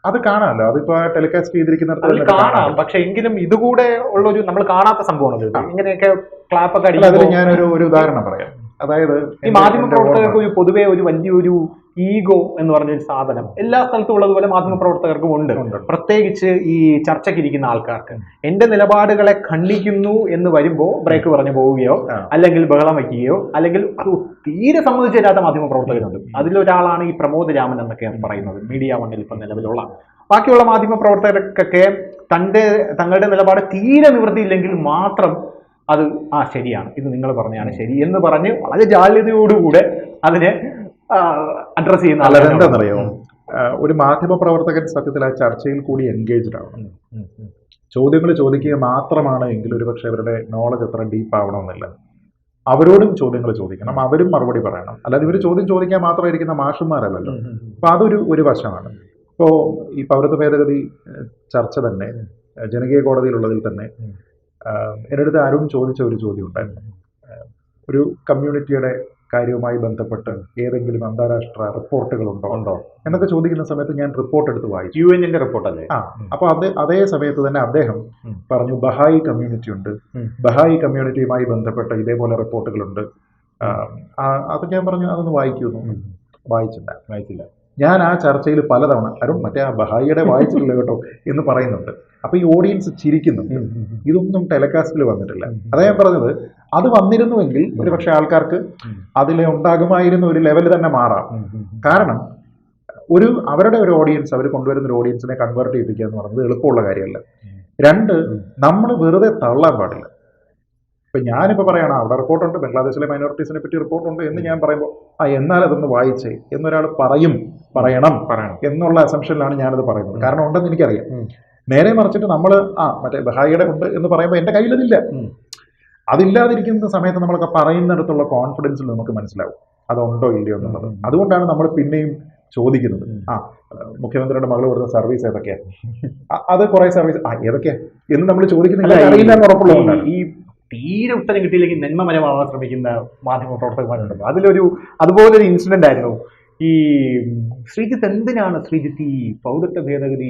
അത് കാണാമല്ലോ, അതിപ്പോ ടെലികാസ്റ്റ് ചെയ്തിരിക്കുന്നിടത്ത് കാണാം. പക്ഷെ എങ്കിലും ഇതുകൂടെ ഉള്ളൊരു നമ്മൾ കാണാത്ത സംഭവമാണ് ഇങ്ങനെയൊക്കെ ക്ലാപ്പൊക്കെ അടിക്കും. അതിൽ ഞാനൊരു ഉദാഹരണം പറയാം. അതായത് ഈ മാധ്യമ പ്രവർത്തകർക്ക് ഒരു പൊതുവെ ഒരു വലിയൊരു ഈഗോ എന്ന് പറഞ്ഞൊരു സാധനം എല്ലാ സ്ഥലത്തും ഉള്ളതുപോലെ മാധ്യമ പ്രവർത്തകർക്കും ഉണ്ട്. പ്രത്യേകിച്ച് ഈ ചർച്ചയ്ക്കിരിക്കുന്ന ആൾക്കാർക്ക് എന്റെ നിലപാടുകളെ ഖണ്ഡിക്കുന്നു എന്ന് വരുമ്പോൾ ബ്രേക്ക് പറഞ്ഞു പോവുകയോ അല്ലെങ്കിൽ ബഹളം വയ്ക്കുകയോ അല്ലെങ്കിൽ അത് തീരെ സമ്മതിച്ചു തരാത്ത മാധ്യമ പ്രവർത്തകരുണ്ട്. അതിലൊരാളാണ് ഈ പ്രമോദ് രാമൻ എന്നൊക്കെ പറയുന്നത്, മീഡിയ വണ്ണിൽ ഇപ്പം നിലവിലുള്ള. ബാക്കിയുള്ള മാധ്യമ പ്രവർത്തകർക്കൊക്കെ തങ്ങളുടെ നിലപാട് തീരെ നിവൃത്തിയില്ലെങ്കിൽ മാത്രം അത് ശരിയാണ്, ഇത് നിങ്ങൾ പറഞ്ഞാണ് ശരി എന്ന് പറഞ്ഞ് വളരെ ജാള്യതയോടുകൂടെ അതിനെ അഡ്രസ് ചെയ്യുന്ന ആളുകൾ. എന്താണെന്നറിയോ, ഒരു മാധ്യമ പ്രവർത്തകൻ സത്യത്തിൽ ആ ചർച്ചയിൽ കൂടി എൻഗേജ്ഡ് ആവണം. ചോദ്യങ്ങൾ ചോദിക്കുക മാത്രമാണ് എങ്കിൽ ഒരുപക്ഷെ അവരുടെ നോളജ് അത്ര ഡീപ്പ് ആവണമെന്നില്ല. അവരോടും ചോദ്യങ്ങൾ ചോദിക്കണം, അവരും മറുപടി പറയണം. അല്ലാതെ ഇവർ ചോദ്യം ചോദിക്കാൻ മാത്രമായിരിക്കുന്ന മാഷന്മാരല്ലല്ലോ. അപ്പൊ അതൊരു വശമാണ്. ഇപ്പോൾ ഈ പൗരത്വ ഭേദഗതി ചർച്ച തന്നെ ജനകീയ കോടതിയിലുള്ളതിൽ തന്നെ എൻ്റെ അടുത്ത് അരുൺ ചോദിച്ച ഒരു ചോദ്യം ഉണ്ടായിരുന്നു. ഒരു കമ്മ്യൂണിറ്റിയുടെ കാര്യവുമായി ബന്ധപ്പെട്ട് ഏതെങ്കിലും അന്താരാഷ്ട്ര റിപ്പോർട്ടുകൾ ഉണ്ടോ എന്നൊക്കെ ചോദിക്കുന്ന സമയത്ത് ഞാൻ റിപ്പോർട്ട് എടുത്ത് വായിച്ചു. UN റിപ്പോർട്ടല്ലേ? അപ്പോൾ അതേ സമയത്ത് തന്നെ അദ്ദേഹം പറഞ്ഞു ബഹായി കമ്മ്യൂണിറ്റി ഉണ്ട്, ബഹായി കമ്മ്യൂണിറ്റിയുമായി ബന്ധപ്പെട്ട ഇതേപോലെ റിപ്പോർട്ടുകളുണ്ട്. അപ്പൊ ഞാൻ പറഞ്ഞു അതൊന്ന് വായിക്കുമെന്ന്. വായിച്ചില്ല. ഞാൻ ആ ചർച്ചയിൽ പലതവണ അരുൺ മറ്റേ ആ ബഹായിയുടെ വായിച്ചിട്ടില്ല കേട്ടോ എന്ന് പറയുന്നുണ്ട്. അപ്പൊ ഈ ഓഡിയൻസ് ചിരിക്കുന്നുണ്ട്. ഇതൊന്നും ടെലികാസ്റ്റിൽ വന്നിട്ടില്ല. അതാ ഞാൻ പറഞ്ഞത്, അത് വന്നിരുന്നുവെങ്കിൽ ഒരുപക്ഷെ ആൾക്കാർക്ക് അതിലെ ഉണ്ടാകുമായിരുന്ന ഒരു ലെവൽ തന്നെ മാറാം. കാരണം അവരുടെ ഒരു ഓഡിയൻസ്, അവർ കൊണ്ടുവരുന്ന ഒരു ഓഡിയൻസിനെ കൺവേർട്ട് ചെയ്യിപ്പിക്കുക എന്ന് പറയുന്നത് എളുപ്പമുള്ള കാര്യമല്ല. 2, നമ്മൾ വെറുതെ തള്ളാൻ പാടില്ല. ഇപ്പൊ ഞാനിപ്പോൾ പറയണം അവിടെ റിപ്പോർട്ടുണ്ട്, ബംഗ്ലാദേശിലെ മൈനോറിറ്റീസിനെ പറ്റി റിപ്പോർട്ടുണ്ട് എന്ന് ഞാൻ പറയുമ്പോൾ എന്നാൽ അതൊന്ന് വായിച്ചേ എന്നൊരാൾ പറയണം എന്നുള്ള അസംഷനിലാണ് ഞാനത് പറയുന്നത്. കാരണം ഉണ്ടെന്ന് എനിക്കറിയാം. നേരെ മറിച്ചിട്ട് നമ്മൾ മറ്റേ ബഹായിയുടെ ഉണ്ട് എന്ന് പറയുമ്പോൾ എൻ്റെ കയ്യിലതില്ല. അതില്ലാതിരിക്കുന്ന സമയത്ത് നമ്മളൊക്കെ പറയുന്നിടത്തുള്ള കോൺഫിഡൻസിൽ നമുക്ക് മനസ്സിലാവും അതുണ്ടോ ഇല്ലയോ എന്നുള്ളത്. അതുകൊണ്ടാണ് നമ്മൾ പിന്നെയും ചോദിക്കുന്നത്, മുഖ്യമന്ത്രിയുടെ മകൾ കൊടുത്ത സർവീസ് ഏതൊക്കെയാണ്, അത് കുറെ സർവീസ് ഏതൊക്കെയാ എന്ന് നമ്മൾ ചോദിക്കുന്നില്ല, അറിയില്ല എന്ന് ഉറപ്പുള്ളതുകൊണ്ടാണ്. ഈ തീരെ ഉത്തരം കിട്ടിയില്ലെങ്കിൽ നന്മമരമാവാൻ ശ്രമിക്കുന്ന മാധ്യമ പ്രവർത്തകന്മാരുണ്ടല്ലോ. അതുപോലൊരു ഇൻസിഡന്റ് ആയിരുന്നു ഈ ശ്രീജിത്ത് എന്തിനാണ് ശ്രീജിത്ത് ഈ പൗരത്വ ഭേദഗതി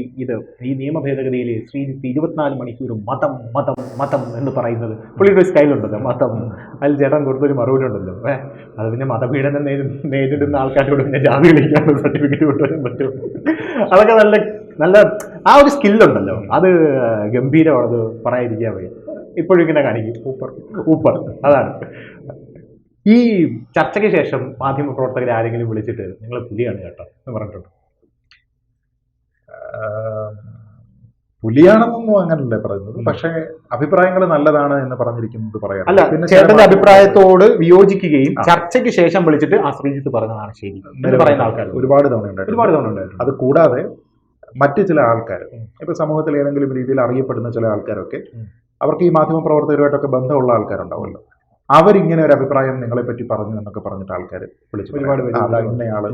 ഈ നിയമ ഭേദഗതിയിൽ ശ്രീജിത്ത് 24 മണിക്കൂർ മതം മതം മതം എന്ന് പറയുന്നത്? പുള്ളിയുടെ സ്റ്റൈലുണ്ടല്ലോ മതം. അതിൽ ചേട്ടൻ കൊടുത്തൊരു മറുപടി ഉണ്ടല്ലോ, അത് പിന്നെ മതപീഡനം നേരിടുന്ന ആൾക്കാരോട് പിന്നെ ജാതി കളിക്കാനുള്ള സർട്ടിഫിക്കറ്റ് കൊണ്ടുവരാൻ പറ്റും. അതൊക്കെ നല്ല നല്ല ആ ഒരു സ്കില്ലുണ്ടല്ലോ, അത് ഗംഭീരമാണ്. അത് പറയാതിരിക്കാൻ വയ്യ. ഇപ്പോഴും ഇങ്ങനെ കാണിക്കും ഊപ്പർ. അതാണ് ഈ ചർച്ചയ്ക്ക് ശേഷം മാധ്യമപ്രവർത്തകരെ ആരെങ്കിലും വിളിച്ചിട്ട് നിങ്ങൾ പുലിയാണ് കേട്ടോ എന്ന് പറഞ്ഞിട്ടുണ്ട്? പുലിയാണെന്നൊന്നും അങ്ങനല്ലേ പറയുന്നത്, പക്ഷേ അഭിപ്രായങ്ങൾ നല്ലതാണ് എന്ന് പറഞ്ഞിരിക്കുന്നത് പറയാം. അല്ല, ചേട്ടന്റെ അഭിപ്രായത്തോട് വിയോജിക്കുകയും ചർച്ചയ്ക്ക് ശേഷം വിളിച്ചിട്ട് ആ ശ്രീജിത്ത് പറഞ്ഞതാണ് ശരി എന്ന് പറയുന്ന ആൾക്കാർ ഒരുപാട് തവണ ഉണ്ടായിരുന്നു. അത് കൂടാതെ മറ്റു ചില ആൾക്കാർ, ഇപ്പൊ സമൂഹത്തിൽ ഏതെങ്കിലും രീതിയിൽ അറിയപ്പെടുന്ന ചില ആൾക്കാരൊക്കെ, അവർക്ക് ഈ മാധ്യമ പ്രവർത്തകരുമായിട്ടൊക്കെ ബന്ധമുള്ള ആൾക്കാരുണ്ടാവുമല്ലോ, അവരിങ്ങനെ ഒരു അഭിപ്രായം നിങ്ങളെ പറ്റി പറഞ്ഞു എന്നൊക്കെ പറഞ്ഞിട്ട് ആൾക്കാർ വിളിച്ചു ഒരുപാട് ഇന്നയാള്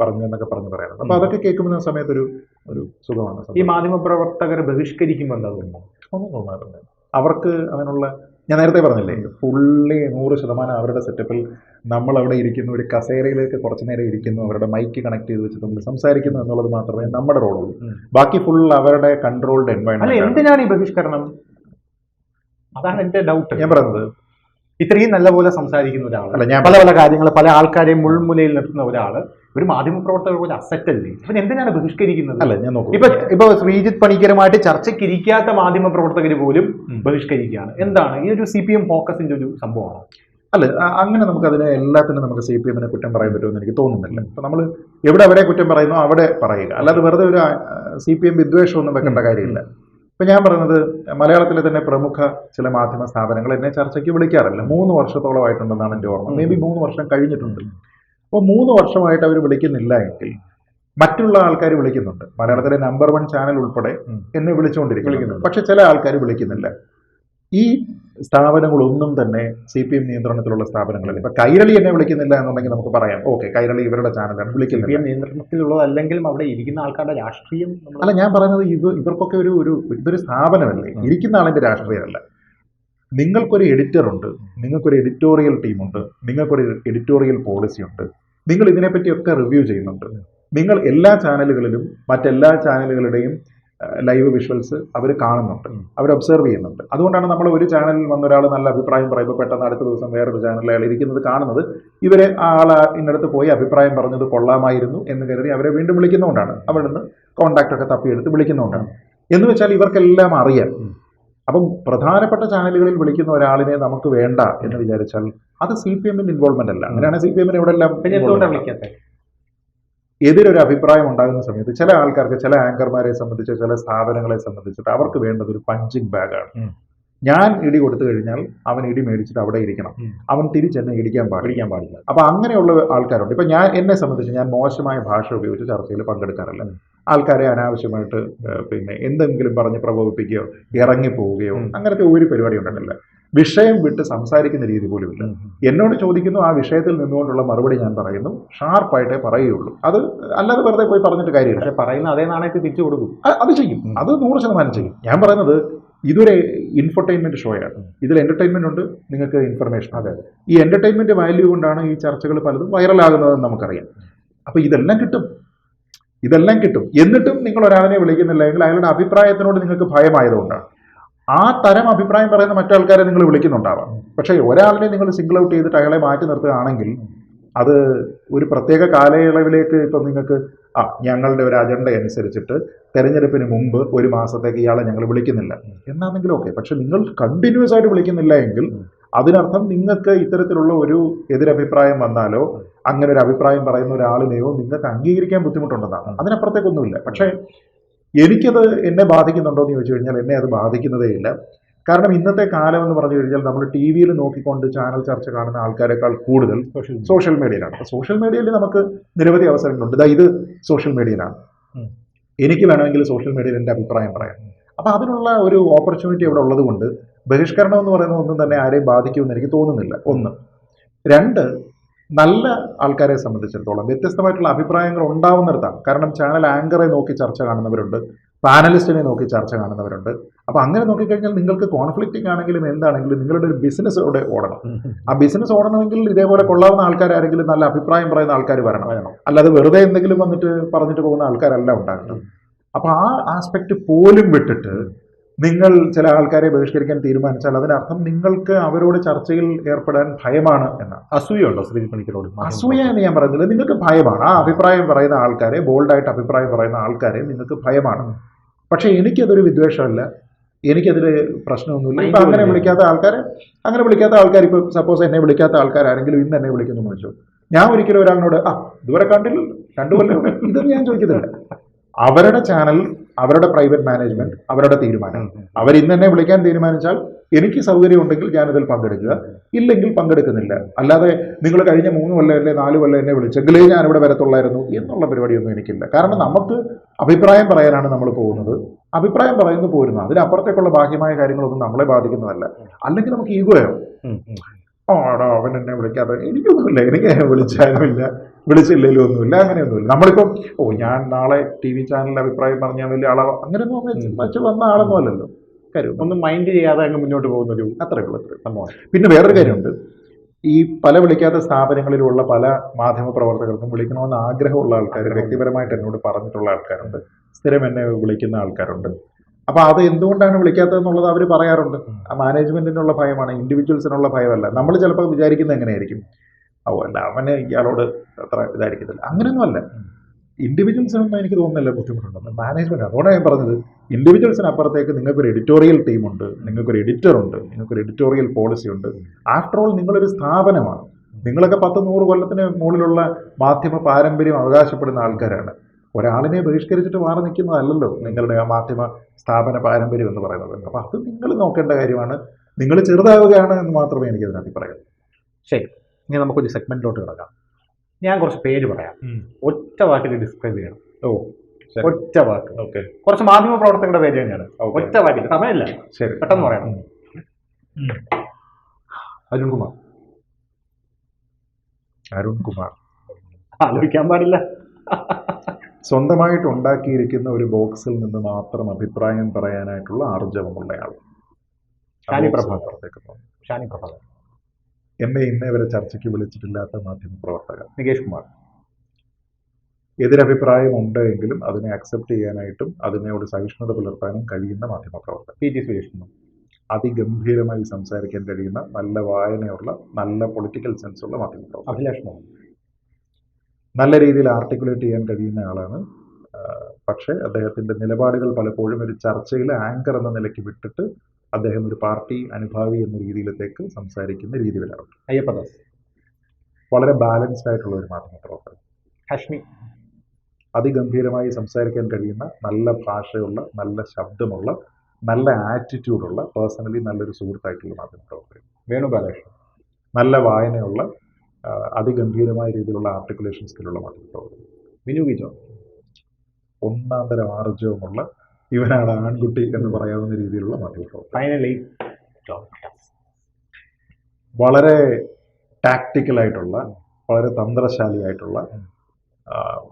പറഞ്ഞു എന്നൊക്കെ പറഞ്ഞു പറയാറുണ്ട്. അപ്പൊ അതൊക്കെ കേൾക്കുന്ന സമയത്ത് ഒരു സുഖമാണ്. ഈ മാധ്യമ പ്രവർത്തകരെ ബഹിഷ്കരിക്കുമ്പോൾ എന്താ തോന്നുന്നു? ഒന്നും തോന്നാറുണ്ട്. അവർക്ക് അതിനുള്ള, ഞാൻ നേരത്തെ പറഞ്ഞില്ലേ, ഫുള്ളി 100% അവരുടെ സെറ്റപ്പിൽ നമ്മൾ അവിടെ ഇരിക്കുന്നു, ഒരു കസേരയിലേക്ക് കുറച്ചു നേരം ഇരിക്കുന്നു, അവരുടെ മൈക്ക് കണക്ട് ചെയ്ത് വെച്ച് നമ്മൾ സംസാരിക്കുന്നു എന്നുള്ളത് മാത്രമേ നമ്മുടെ റോളുള്ളൂ. ബാക്കി ഫുൾ അവരുടെ കൺട്രോൾഡ് എൻവയൺമെന്റ്. എന്തിനാണ് ഈ ബഹിഷ്കരണം? അതാണ് എന്റെ ഡൗട്ട്. ഞാൻ പറയുന്നത്, ഇത്രയും നല്ലപോലെ സംസാരിക്കുന്ന ഒരാൾ, പല പല കാര്യങ്ങൾ, പല ആൾക്കാരെയും മുൾമുലയിൽ നിർത്തുന്ന ഒരാള് ഒരു മാധ്യമപ്രവർത്തകർ പോലെ അസറ്റ് അല്ലേ? ഇവൻ എന്തിനാണ് ബഹിഷ്കരിക്കുന്നത്? അല്ല, ഞാൻ നോക്കും, ഇപ്പൊ ശ്രീജിത്ത് പണിക്കരുമായിട്ട് ചർച്ചയ്ക്ക് ഇരിക്കാത്ത മാധ്യമപ്രവർത്തകർ പോലും ബഹിഷ്കരിക്കുകയാണ്. എന്താണ് ഈ ഒരു CPM ഫോക്കസിന്റെ ഒരു സംഭവമാണ്? അല്ല, അങ്ങനെ നമുക്ക് അതിനെ എല്ലാത്തിനും നമുക്ക് CPM-നെ കുറ്റം പറയാൻ പറ്റുമെന്ന് എനിക്ക് തോന്നുന്നില്ല. അപ്പൊ നമ്മൾ എവിടെ കുറ്റം പറയുന്നു അവിടെ പറയുക, അല്ലാതെ വെറുതെ ഒരു CPM വിദ്വേഷമൊന്നും വെക്കേണ്ട കാര്യമില്ല. ഇപ്പൊ ഞാൻ പറയുന്നത്, മലയാളത്തിലെ തന്നെ പ്രമുഖ ചില മാധ്യമ സ്ഥാപനങ്ങൾ എന്നെ ചർച്ചയ്ക്ക് വിളിക്കാറില്ല. 3 വർഷത്തോളമായിട്ടുണ്ടെന്നാണ് എൻ്റെ ഓർമ്മ. മേ ബി 3 വർഷം കഴിഞ്ഞിട്ടുണ്ട്. അപ്പോൾ 3 വർഷമായിട്ട് അവർ വിളിക്കുന്നില്ല എങ്കിൽ മറ്റുള്ള ആൾക്കാർ വിളിക്കുന്നുണ്ട്. മലയാളത്തിലെ നമ്പർ 1 ചാനൽ ഉൾപ്പെടെ എന്നെ വിളിച്ചുകൊണ്ടിരിക്കുന്നു. പക്ഷെ ചില ആൾക്കാർ വിളിക്കുന്നില്ല. ഈ സ്ഥാപനങ്ങളൊന്നും തന്നെ CPM നിയന്ത്രണത്തിലുള്ള സ്ഥാപനങ്ങളല്ല. ഇപ്പൊ കൈരളി എന്നെ വിളിക്കുന്നില്ല എന്നുണ്ടെങ്കിൽ നമുക്ക് പറയാം, ഓക്കെ, കൈരളി ഇവരുടെ ചാനലാണ്, വിളിക്കുന്നില്ല. നിയന്ത്രണത്തിലുള്ളതല്ലെങ്കിലും അവിടെ ഇരിക്കുന്ന ആൾക്കാരുടെ രാഷ്ട്രീയം അല്ല, ഞാൻ പറയുന്നത് ഇവർക്കൊക്കെ ഇതൊരു സ്ഥാപനമല്ലേ, ഇരിക്കുന്ന ആളിന്റെ രാഷ്ട്രീയമല്ല. നിങ്ങൾക്കൊരു എഡിറ്റർ ഉണ്ട്, നിങ്ങൾക്കൊരു എഡിറ്റോറിയൽ ടീമുണ്ട്, നിങ്ങൾക്കൊരു എഡിറ്റോറിയൽ പോളിസി ഉണ്ട്, നിങ്ങൾ ഇതിനെപ്പറ്റിയൊക്കെ റിവ്യൂ ചെയ്യുന്നുണ്ട്. നിങ്ങൾ എല്ലാ ചാനലുകളിലും മറ്റെല്ലാ ചാനലുകളുടെയും ലൈവ് വിഷ്വൽസ് അവർ കാണുന്നുണ്ട്, അവർ ഒബ്സർവ് ചെയ്യുന്നുണ്ട്. അതുകൊണ്ടാണ് നമ്മൾ ഒരു ചാനലിൽ വന്ന ഒരാൾ നല്ല അഭിപ്രായം പറയുമ്പോൾ പെട്ടെന്ന് അടുത്ത ദിവസം വേറൊരു ചാനലിൽ അയാൾ ഇരിക്കുന്നത് കാണുന്നത്. ഇവരെ ഇന്നടത്ത് പോയി അഭിപ്രായം പറഞ്ഞത് കൊള്ളാമായിരുന്നു എന്ന് കരുതി അവരെ വീണ്ടും വിളിക്കുന്നതുകൊണ്ടാണ്, അവിടെ നിന്ന് കോണ്ടാക്ട് ഒക്കെ തപ്പിയെടുത്ത് വിളിക്കുന്നതുകൊണ്ടാണ്. എന്ന് വെച്ചാൽ ഇവർക്കെല്ലാം അറിയാം. അപ്പം പ്രധാനപ്പെട്ട ചാനലുകളിൽ വിളിക്കുന്ന ഒരാളിനെ നമുക്ക് വേണ്ട എന്ന് വിചാരിച്ചാൽ അത് CPM-ന്റെ ഇൻവോൾവ്മെന്റ് അല്ല. അങ്ങനെയാണ് CPM-ന് ഇവിടെ എല്ലാം എതിരൊരു അഭിപ്രായം ഉണ്ടാകുന്ന സമയത്ത് ചില ആൾക്കാർക്ക്, ചില ആങ്കർമാരെ സംബന്ധിച്ച്, ചില സ്ഥാപനങ്ങളെ സംബന്ധിച്ചിട്ട് അവർക്ക് വേണ്ടത് ഒരു പഞ്ചിങ് ബാഗാണ്. ഞാൻ ഇടി കൊടുത്തു കഴിഞ്ഞാൽ അവൻ ഇടി മേടിച്ചിട്ട് അവിടെ ഇരിക്കണം, അവൻ തിരിച്ചെന്നെ ഇടിക്കാൻ പാടില്ല. അപ്പൊ അങ്ങനെയുള്ള ആൾക്കാരുണ്ട്. ഇപ്പൊ എന്നെ സംബന്ധിച്ച് ഞാൻ മോശമായ ഭാഷ ഉപയോഗിച്ച് ചർച്ചയിൽ പങ്കെടുക്കാറില്ല. ആൾക്കാരെ അനാവശ്യമായിട്ട് പിന്നെ എന്തെങ്കിലും പറഞ്ഞ് പ്രകോപിപ്പിക്കുകയോ ഇറങ്ങിപ്പോവുകയോ അങ്ങനത്തെ ഒരു പരിപാടി ഉണ്ടല്ല. വിഷയം വിട്ട് സംസാരിക്കുന്ന രീതി പോലുമില്ല. എന്നോട് ചോദിക്കുന്നു, ആ വിഷയത്തിൽ നിന്നുകൊണ്ടുള്ള മറുപടി ഞാൻ പറയുന്നു, ഷാർപ്പായിട്ടേ പറയുള്ളൂ. അത് അല്ലാതെ വെറുതെ പോയി പറഞ്ഞിട്ട് കാര്യമില്ല. പറയുന്ന അതേ നാണയത്തിൽ തിരിച്ചു കൊടുക്കും. അത് ചെയ്യും, അത് 100% ചെയ്യും. ഞാൻ പറയുന്നത്, ഇതൊരു ഇൻഫർടൈൻമെന്റ് ഷോയാണ്. ഇതിൽ എന്റർടൈൻമെന്റ് ഉണ്ട്, നിങ്ങൾക്ക് ഇൻഫർമേഷൻ. അതെ, ഈ എന്റർടൈൻമെന്റ് വാല്യൂ കൊണ്ടാണ് ഈ ചർച്ചകൾ പലതും വൈറലാകുന്നതെന്ന് നമുക്കറിയാം. അപ്പൊ ഇതെല്ലാം കിട്ടും. എന്നിട്ടും നിങ്ങൾ ഒരാളിനെ വിളിക്കുന്നില്ല എങ്കിൽ അയാളുടെ അഭിപ്രായത്തിനോട് നിങ്ങൾക്ക് ഭയമായതുകൊണ്ടാണ്. ആ തരം അഭിപ്രായം പറയുന്ന മറ്റാൾക്കാരെ നിങ്ങൾ വിളിക്കുന്നുണ്ടാവാം. പക്ഷേ ഒരാളിനെ നിങ്ങൾ സിംഗിൾ ഔട്ട് ചെയ്തിട്ട് അയാളെ മാറ്റി നിർത്തുകയാണെങ്കിൽ അത് ഒരു പ്രത്യേക കാലയളവിലേക്ക് ഇപ്പം നിങ്ങൾക്ക് ഞങ്ങളുടെ ഒരു അജണ്ട അനുസരിച്ചിട്ട് തെരഞ്ഞെടുപ്പിന് മുമ്പ് 1 മാസത്തേക്ക് ഇയാളെ ഞങ്ങൾ വിളിക്കുന്നില്ല എന്നാണെങ്കിലും ഓക്കെ. പക്ഷെ നിങ്ങൾ കണ്ടിന്യൂസ് ആയിട്ട് വിളിക്കുന്നില്ല എങ്കിൽ അതിനർത്ഥം നിങ്ങൾക്ക് ഇത്തരത്തിലുള്ള ഒരു എതിരഭിപ്രായം വന്നാലോ അങ്ങനെ ഒരു അഭിപ്രായം പറയുന്ന ഒരാളിനെയോ നിങ്ങൾക്ക് അംഗീകരിക്കാൻ ബുദ്ധിമുട്ടുണ്ടെന്നാണ്. അതിനപ്പുറത്തേക്കൊന്നുമില്ല. പക്ഷേ എനിക്കത് എന്നെ ബാധിക്കുന്നുണ്ടോ എന്ന് ചോദിച്ചു കഴിഞ്ഞാൽ എന്നെ അത് ബാധിക്കുന്നതേ ഇല്ല. കാരണം ഇന്നത്തെ കാലം എന്ന് പറഞ്ഞു കഴിഞ്ഞാൽ നമ്മൾ TV-യിൽ നോക്കിക്കൊണ്ട് ചാനൽ ചർച്ച കാണുന്ന ആൾക്കാരെക്കാൾ കൂടുതൽ സോഷ്യൽ മീഡിയയിലാണ്. അപ്പോൾ സോഷ്യൽ മീഡിയയിൽ നമുക്ക് നിരവധി അവസരങ്ങളുണ്ട്. ഇത് സോഷ്യൽ മീഡിയയിലാണ്, എനിക്ക് വേണമെങ്കിൽ സോഷ്യൽ മീഡിയയിൽ എൻ്റെ അഭിപ്രായം പറയാം. അപ്പോൾ അതിനുള്ള ഒരു ഓപ്പർച്യൂണിറ്റി അവിടെ ഉള്ളത് കൊണ്ട് ബഹിഷ്കരണം എന്ന് പറയുന്ന ഒന്നും തന്നെ ആരെയും ബാധിക്കുമെന്ന് എനിക്ക് തോന്നുന്നില്ല. 1. 2, നല്ല ആൾക്കാരെ സംബന്ധിച്ചിടത്തോളം വ്യത്യസ്തമായിട്ടുള്ള അഭിപ്രായങ്ങൾ ഉണ്ടാവുന്നിടത്താണ്. കാരണം ചാനൽ ആങ്കറെ നോക്കി ചർച്ച കാണുന്നവരുണ്ട്, പാനലിസ്റ്റിനെ നോക്കി ചർച്ച കാണുന്നവരുണ്ട്. അപ്പോൾ അങ്ങനെ നോക്കിക്കഴിഞ്ഞാൽ നിങ്ങൾക്ക് കോൺഫ്ലിക്റ്റിംഗ് ആണെങ്കിലും എന്താണെങ്കിലും നിങ്ങളുടെ ഒരു ബിസിനസ് ഇവിടെ ഓടണം. ആ ബിസിനസ് ഓടണമെങ്കിൽ ഇതേപോലെ കൊള്ളാവുന്ന ആൾക്കാരാരെങ്കിലും നല്ല അഭിപ്രായം പറയുന്ന ആൾക്കാർ വരണം. അല്ലാതെ വെറുതെ എന്തെങ്കിലും വന്നിട്ട് പറഞ്ഞിട്ട് പോകുന്ന ആൾക്കാരല്ല ഉണ്ടാകുന്നത്. അപ്പോൾ ആ ആസ്പെക്ട് പോലും വിട്ടിട്ട് നിങ്ങൾ ചില ആൾക്കാരെ ബഹിഷ്കരിക്കാൻ തീരുമാനിച്ചാൽ അതിനർത്ഥം നിങ്ങൾക്ക് അവരോട് ചർച്ചയിൽ ഏർപ്പെടാൻ ഭയമാണ് എന്നാണ്. അസൂയുണ്ടോ ശ്രീജിത്ത് പണിക്കരോട്? അസൂയ എന്ന് ഞാൻ പറയുന്നില്ല, നിങ്ങൾക്ക് ഭയമാണ്. ആ അഭിപ്രായം പറയുന്ന ആൾക്കാരെ, ബോൾഡായിട്ട് അഭിപ്രായം പറയുന്ന ആൾക്കാരെ നിങ്ങൾക്ക് ഭയമാണ്. പക്ഷേ എനിക്കതൊരു വിദ്വേഷമല്ല, എനിക്കതിൽ പ്രശ്നമൊന്നുമില്ല. ഇപ്പം അങ്ങനെ വിളിക്കാത്ത ആൾക്കാർ ഇപ്പോൾ സപ്പോസ് എന്നെ വിളിക്കാത്ത ആൾക്കാരാരെങ്കിലും ഇന്ന് എന്നെ വിളിക്കുന്നു വിളിച്ചു, ഞാൻ ഒരിക്കലും ഒരാളിനോട് ഇതുവരെ കണ്ടില്ലല്ലോ 2 കൊല്ലം ഇതൊന്നും ഞാൻ ചോദിക്കുന്നില്ല. അവരുടെ ചാനൽ, അവരുടെ പ്രൈവറ്റ് മാനേജ്മെന്റ്, അവരുടെ തീരുമാനം. അവർ ഇന്ന് എന്നെ വിളിക്കാൻ തീരുമാനിച്ചാൽ എനിക്ക് സൗകര്യം ഉണ്ടെങ്കിൽ ഞാനിതിൽ പങ്കെടുക്കുക, ഇല്ലെങ്കിൽ പങ്കെടുക്കുന്നില്ല. അല്ലാതെ നിങ്ങൾ കഴിഞ്ഞ 3 കൊല്ലം അല്ലെ 4 കൊല്ലം എന്നെ വിളിച്ചെങ്കിലേ ഞാനിവിടെ വരത്തുള്ളായിരുന്നു എന്നുള്ള പരിപാടിയൊന്നും എനിക്കില്ല. കാരണം നമുക്ക് അഭിപ്രായം പറയാനാണ് നമ്മൾ പോകുന്നത്. അഭിപ്രായം പറയുന്നു പോരുന്നു, അതിനപ്പുറത്തേക്കുള്ള ബാഹ്യമായ കാര്യങ്ങളൊന്നും നമ്മളെ ബാധിക്കുന്നതല്ല. അല്ലെങ്കിൽ നമുക്ക് ഈഗോയോ അവൻ എന്നെ വിളിക്കാതെ എനിക്കൊന്നുമില്ല, എനിക്ക് വിളിച്ചാലുമില്ല വിളിച്ചില്ലെങ്കിലും ഒന്നുമില്ല, അങ്ങനെയൊന്നുമില്ല. നമ്മളിപ്പം ഞാൻ നാളെ TV ചാനലിൽ അഭിപ്രായം പറഞ്ഞാൽ വലിയ ആളാവാം അങ്ങനെയൊന്നും വെച്ച് വന്ന ആളൊന്നും അല്ലല്ലോ. കാര്യം ഒന്നും മൈൻഡ് ചെയ്യാതെ അങ്ങ് മുന്നോട്ട് പോകുന്നൊരു അത്രേ ഉള്ളൂ സംഭവം. പിന്നെ വേറൊരു കാര്യമുണ്ട്, ഈ പല വിളിക്കാത്ത സ്ഥാപനങ്ങളിലുള്ള പല മാധ്യമ പ്രവർത്തകർക്കും വിളിക്കണമെന്ന് ആഗ്രഹമുള്ള ആൾക്കാർ വ്യക്തിപരമായിട്ട് എന്നോട് പറഞ്ഞിട്ടുള്ള ആൾക്കാരുണ്ട്, സ്ഥിരം എന്നെ വിളിക്കുന്ന ആൾക്കാരുണ്ട്. അപ്പോൾ അത് എന്തുകൊണ്ടാണ് വിളിക്കാത്തതെന്നുള്ളത് അവർ പറയാറുണ്ട്. ആ മാനേജ്മെന്റിനുള്ള ഭയമാണ്, ഇൻഡിവിജ്വൽസിനുള്ള ഭയമല്ല. നമ്മൾ ചിലപ്പോൾ വിചാരിക്കുന്നത് എങ്ങനെയായിരിക്കും, അല്ല അവന് ഇയാളോട് അത്ര ഇതായിരിക്കത്തില്ല, അങ്ങനെയൊന്നും അല്ല. ഇൻഡിവിജ്വൽസിനൊന്നും എനിക്ക് തോന്നുന്നില്ല ബുദ്ധിമുട്ടുണ്ടെന്ന്. മാനേജ്മെന്റ്, അതുകൊണ്ടാണ് ഞാൻ പറഞ്ഞത്, ഇൻഡിവിജ്വൽസിന് അപ്പുറത്തേക്ക് നിങ്ങൾക്കൊരു എഡിറ്റോറിയൽ ടീമുണ്ട്, നിങ്ങൾക്കൊരു എഡിറ്റർ ഉണ്ട്, നിങ്ങൾക്കൊരു എഡിറ്റോറിയൽ പോളിസി ഉണ്ട്. ആഫ്റ്റർ ഓൾ നിങ്ങളൊരു സ്ഥാപനമാണ്. നിങ്ങളൊക്കെ 10-100 കൊല്ലത്തിന് മുകളിലുള്ള മാധ്യമ പാരമ്പര്യം അവകാശപ്പെടുന്ന ആൾക്കാരാണ്. ഒരാളിനെ ബഹിഷ്കരിച്ചിട്ട് മാറി നിൽക്കുന്നതല്ലല്ലോ നിങ്ങളുടെ ആ മാധ്യമ സ്ഥാപന പാരമ്പര്യം എന്ന് പറയുന്നത്. അപ്പോൾ അത് നിങ്ങൾ നോക്കേണ്ട കാര്യമാണ്. നിങ്ങൾ ചെറുതാവുകയാണ് എന്ന് മാത്രമേ എനിക്ക് അതിനകത്ത് പറയാം. ശരി, ഇനി നമുക്കൊരു സെഗ്മെന്റിലോട്ട് കിടക്കാം. ഞാൻ കുറച്ച് പേര് പറയാം, ഒറ്റ വാക്കിൽ ഡിസ്ക്രൈബ് ചെയ്യണം. ഒറ്റ വാക്ക്. ഓക്കെ. കുറച്ച് മാധ്യമ പ്രവർത്തകരുടെ പേര് തന്നെയാണ്, ഒറ്റ വാക്കിൽ, സമയമില്ല, ശരി, പെട്ടെന്ന് പറയണം. അരുൺകുമാർ. അരുൺകുമാർ ആലോചിക്കാൻ പാടില്ല. സ്വന്തമായിട്ട് ഉണ്ടാക്കിയിരിക്കുന്ന ഒരു ബോക്സിൽ നിന്ന് മാത്രം അഭിപ്രായം പറയാനായിട്ടുള്ള ആർജവമുള്ളയാൾ. ഷാനി പ്രഭാകർ. എന്നെ ഇന്നേ വരെ ചർച്ചയ്ക്ക് വിളിച്ചിട്ടില്ലാത്ത മാധ്യമ പ്രവർത്തകർ. നികേഷ് കുമാർ. എതിരഭിപ്രായം ഉണ്ടെങ്കിലും അതിനെ അക്സെപ്റ്റ് ചെയ്യാനായിട്ടും അതിനോട് സഹിഷ്ണുത പുലർത്താനും കഴിയുന്ന മാധ്യമ പ്രവർത്തകർ. P T Suresh Kumar. അതിഗംഭീരമായി സംസാരിക്കാൻ കഴിയുന്ന, നല്ല വായനയുള്ള, നല്ല പൊളിറ്റിക്കൽ സെൻസുള്ള മാധ്യമ പ്രവർത്തകർ. അഭിലാഷ് മോഹൻ. നല്ല രീതിയിൽ ആർട്ടിക്കുലേറ്റ് ചെയ്യാൻ കഴിയുന്ന ആളാണ്. പക്ഷേ അദ്ദേഹത്തിൻ്റെ നിലപാടുകൾ പലപ്പോഴും ഒരു ചർച്ചയിൽ ആങ്കർ എന്ന നിലയ്ക്ക് വിട്ടിട്ട് അദ്ദേഹം ഒരു പാർട്ടി അനുഭാവി എന്ന രീതിയിലേക്ക് സംസാരിക്കുന്ന രീതി വരാറുണ്ട്. അയ്യപ്പദാസ്. വളരെ ബാലൻസ്ഡ് ആയിട്ടുള്ള ഒരു മാധ്യമ പ്രവർത്തകൻ. ഹഷ്മി. അതിഗംഭീരമായി സംസാരിക്കാൻ കഴിയുന്ന, നല്ല ഭാഷയുള്ള, നല്ല ശബ്ദമുള്ള, നല്ല ആറ്റിറ്റ്യൂഡുള്ള, പേഴ്സണലി നല്ലൊരു സുഹൃത്തായിട്ടുള്ള മാധ്യമ പ്രവർത്തകൻ. വേണുഗോപാലകൃഷ്ണൻ. നല്ല വായനയുള്ള, അതിഗംഭീരമായ രീതിയിലുള്ള ആർട്ടിക്കുലേഷൻ സ്കില്ലുള്ള മാധ്യമ പ്രവർത്തകൻ. വിനു വിജോൺ. ഒന്നാന്തരം ആർജവമുള്ള, ഇവനാണ് ആൺകുട്ടി എന്ന് പറയാവുന്ന രീതിയിലുള്ള മാധ്യമ പ്രവർത്തകൻ. ഫൈനലി വളരെ ടാക്ടിക്കലായിട്ടുള്ള, വളരെ തന്ത്രശാലിയായിട്ടുള്ള,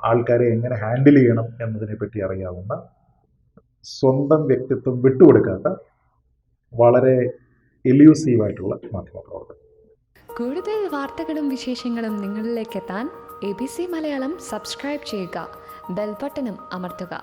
ആൾക്കാരെ എങ്ങനെ ഹാൻഡിൽ ചെയ്യണം എന്നതിനെ പറ്റി അറിയാവുന്ന, സ്വന്തം വ്യക്തിത്വം വിട്ടുകൊടുക്കാത്ത, വളരെ എല്യൂസീവായിട്ടുള്ള മാധ്യമപ്രവർത്തകർ. കൂടുതൽ വാർത്തകളും വിശേഷങ്ങളും നിങ്ങളിലേക്ക് എത്താൻ ABC മലയാളം സബ്സ്ക്രൈബ് ചെയ്യുക, ബെൽ ബട്ടണും അമർത്തുക.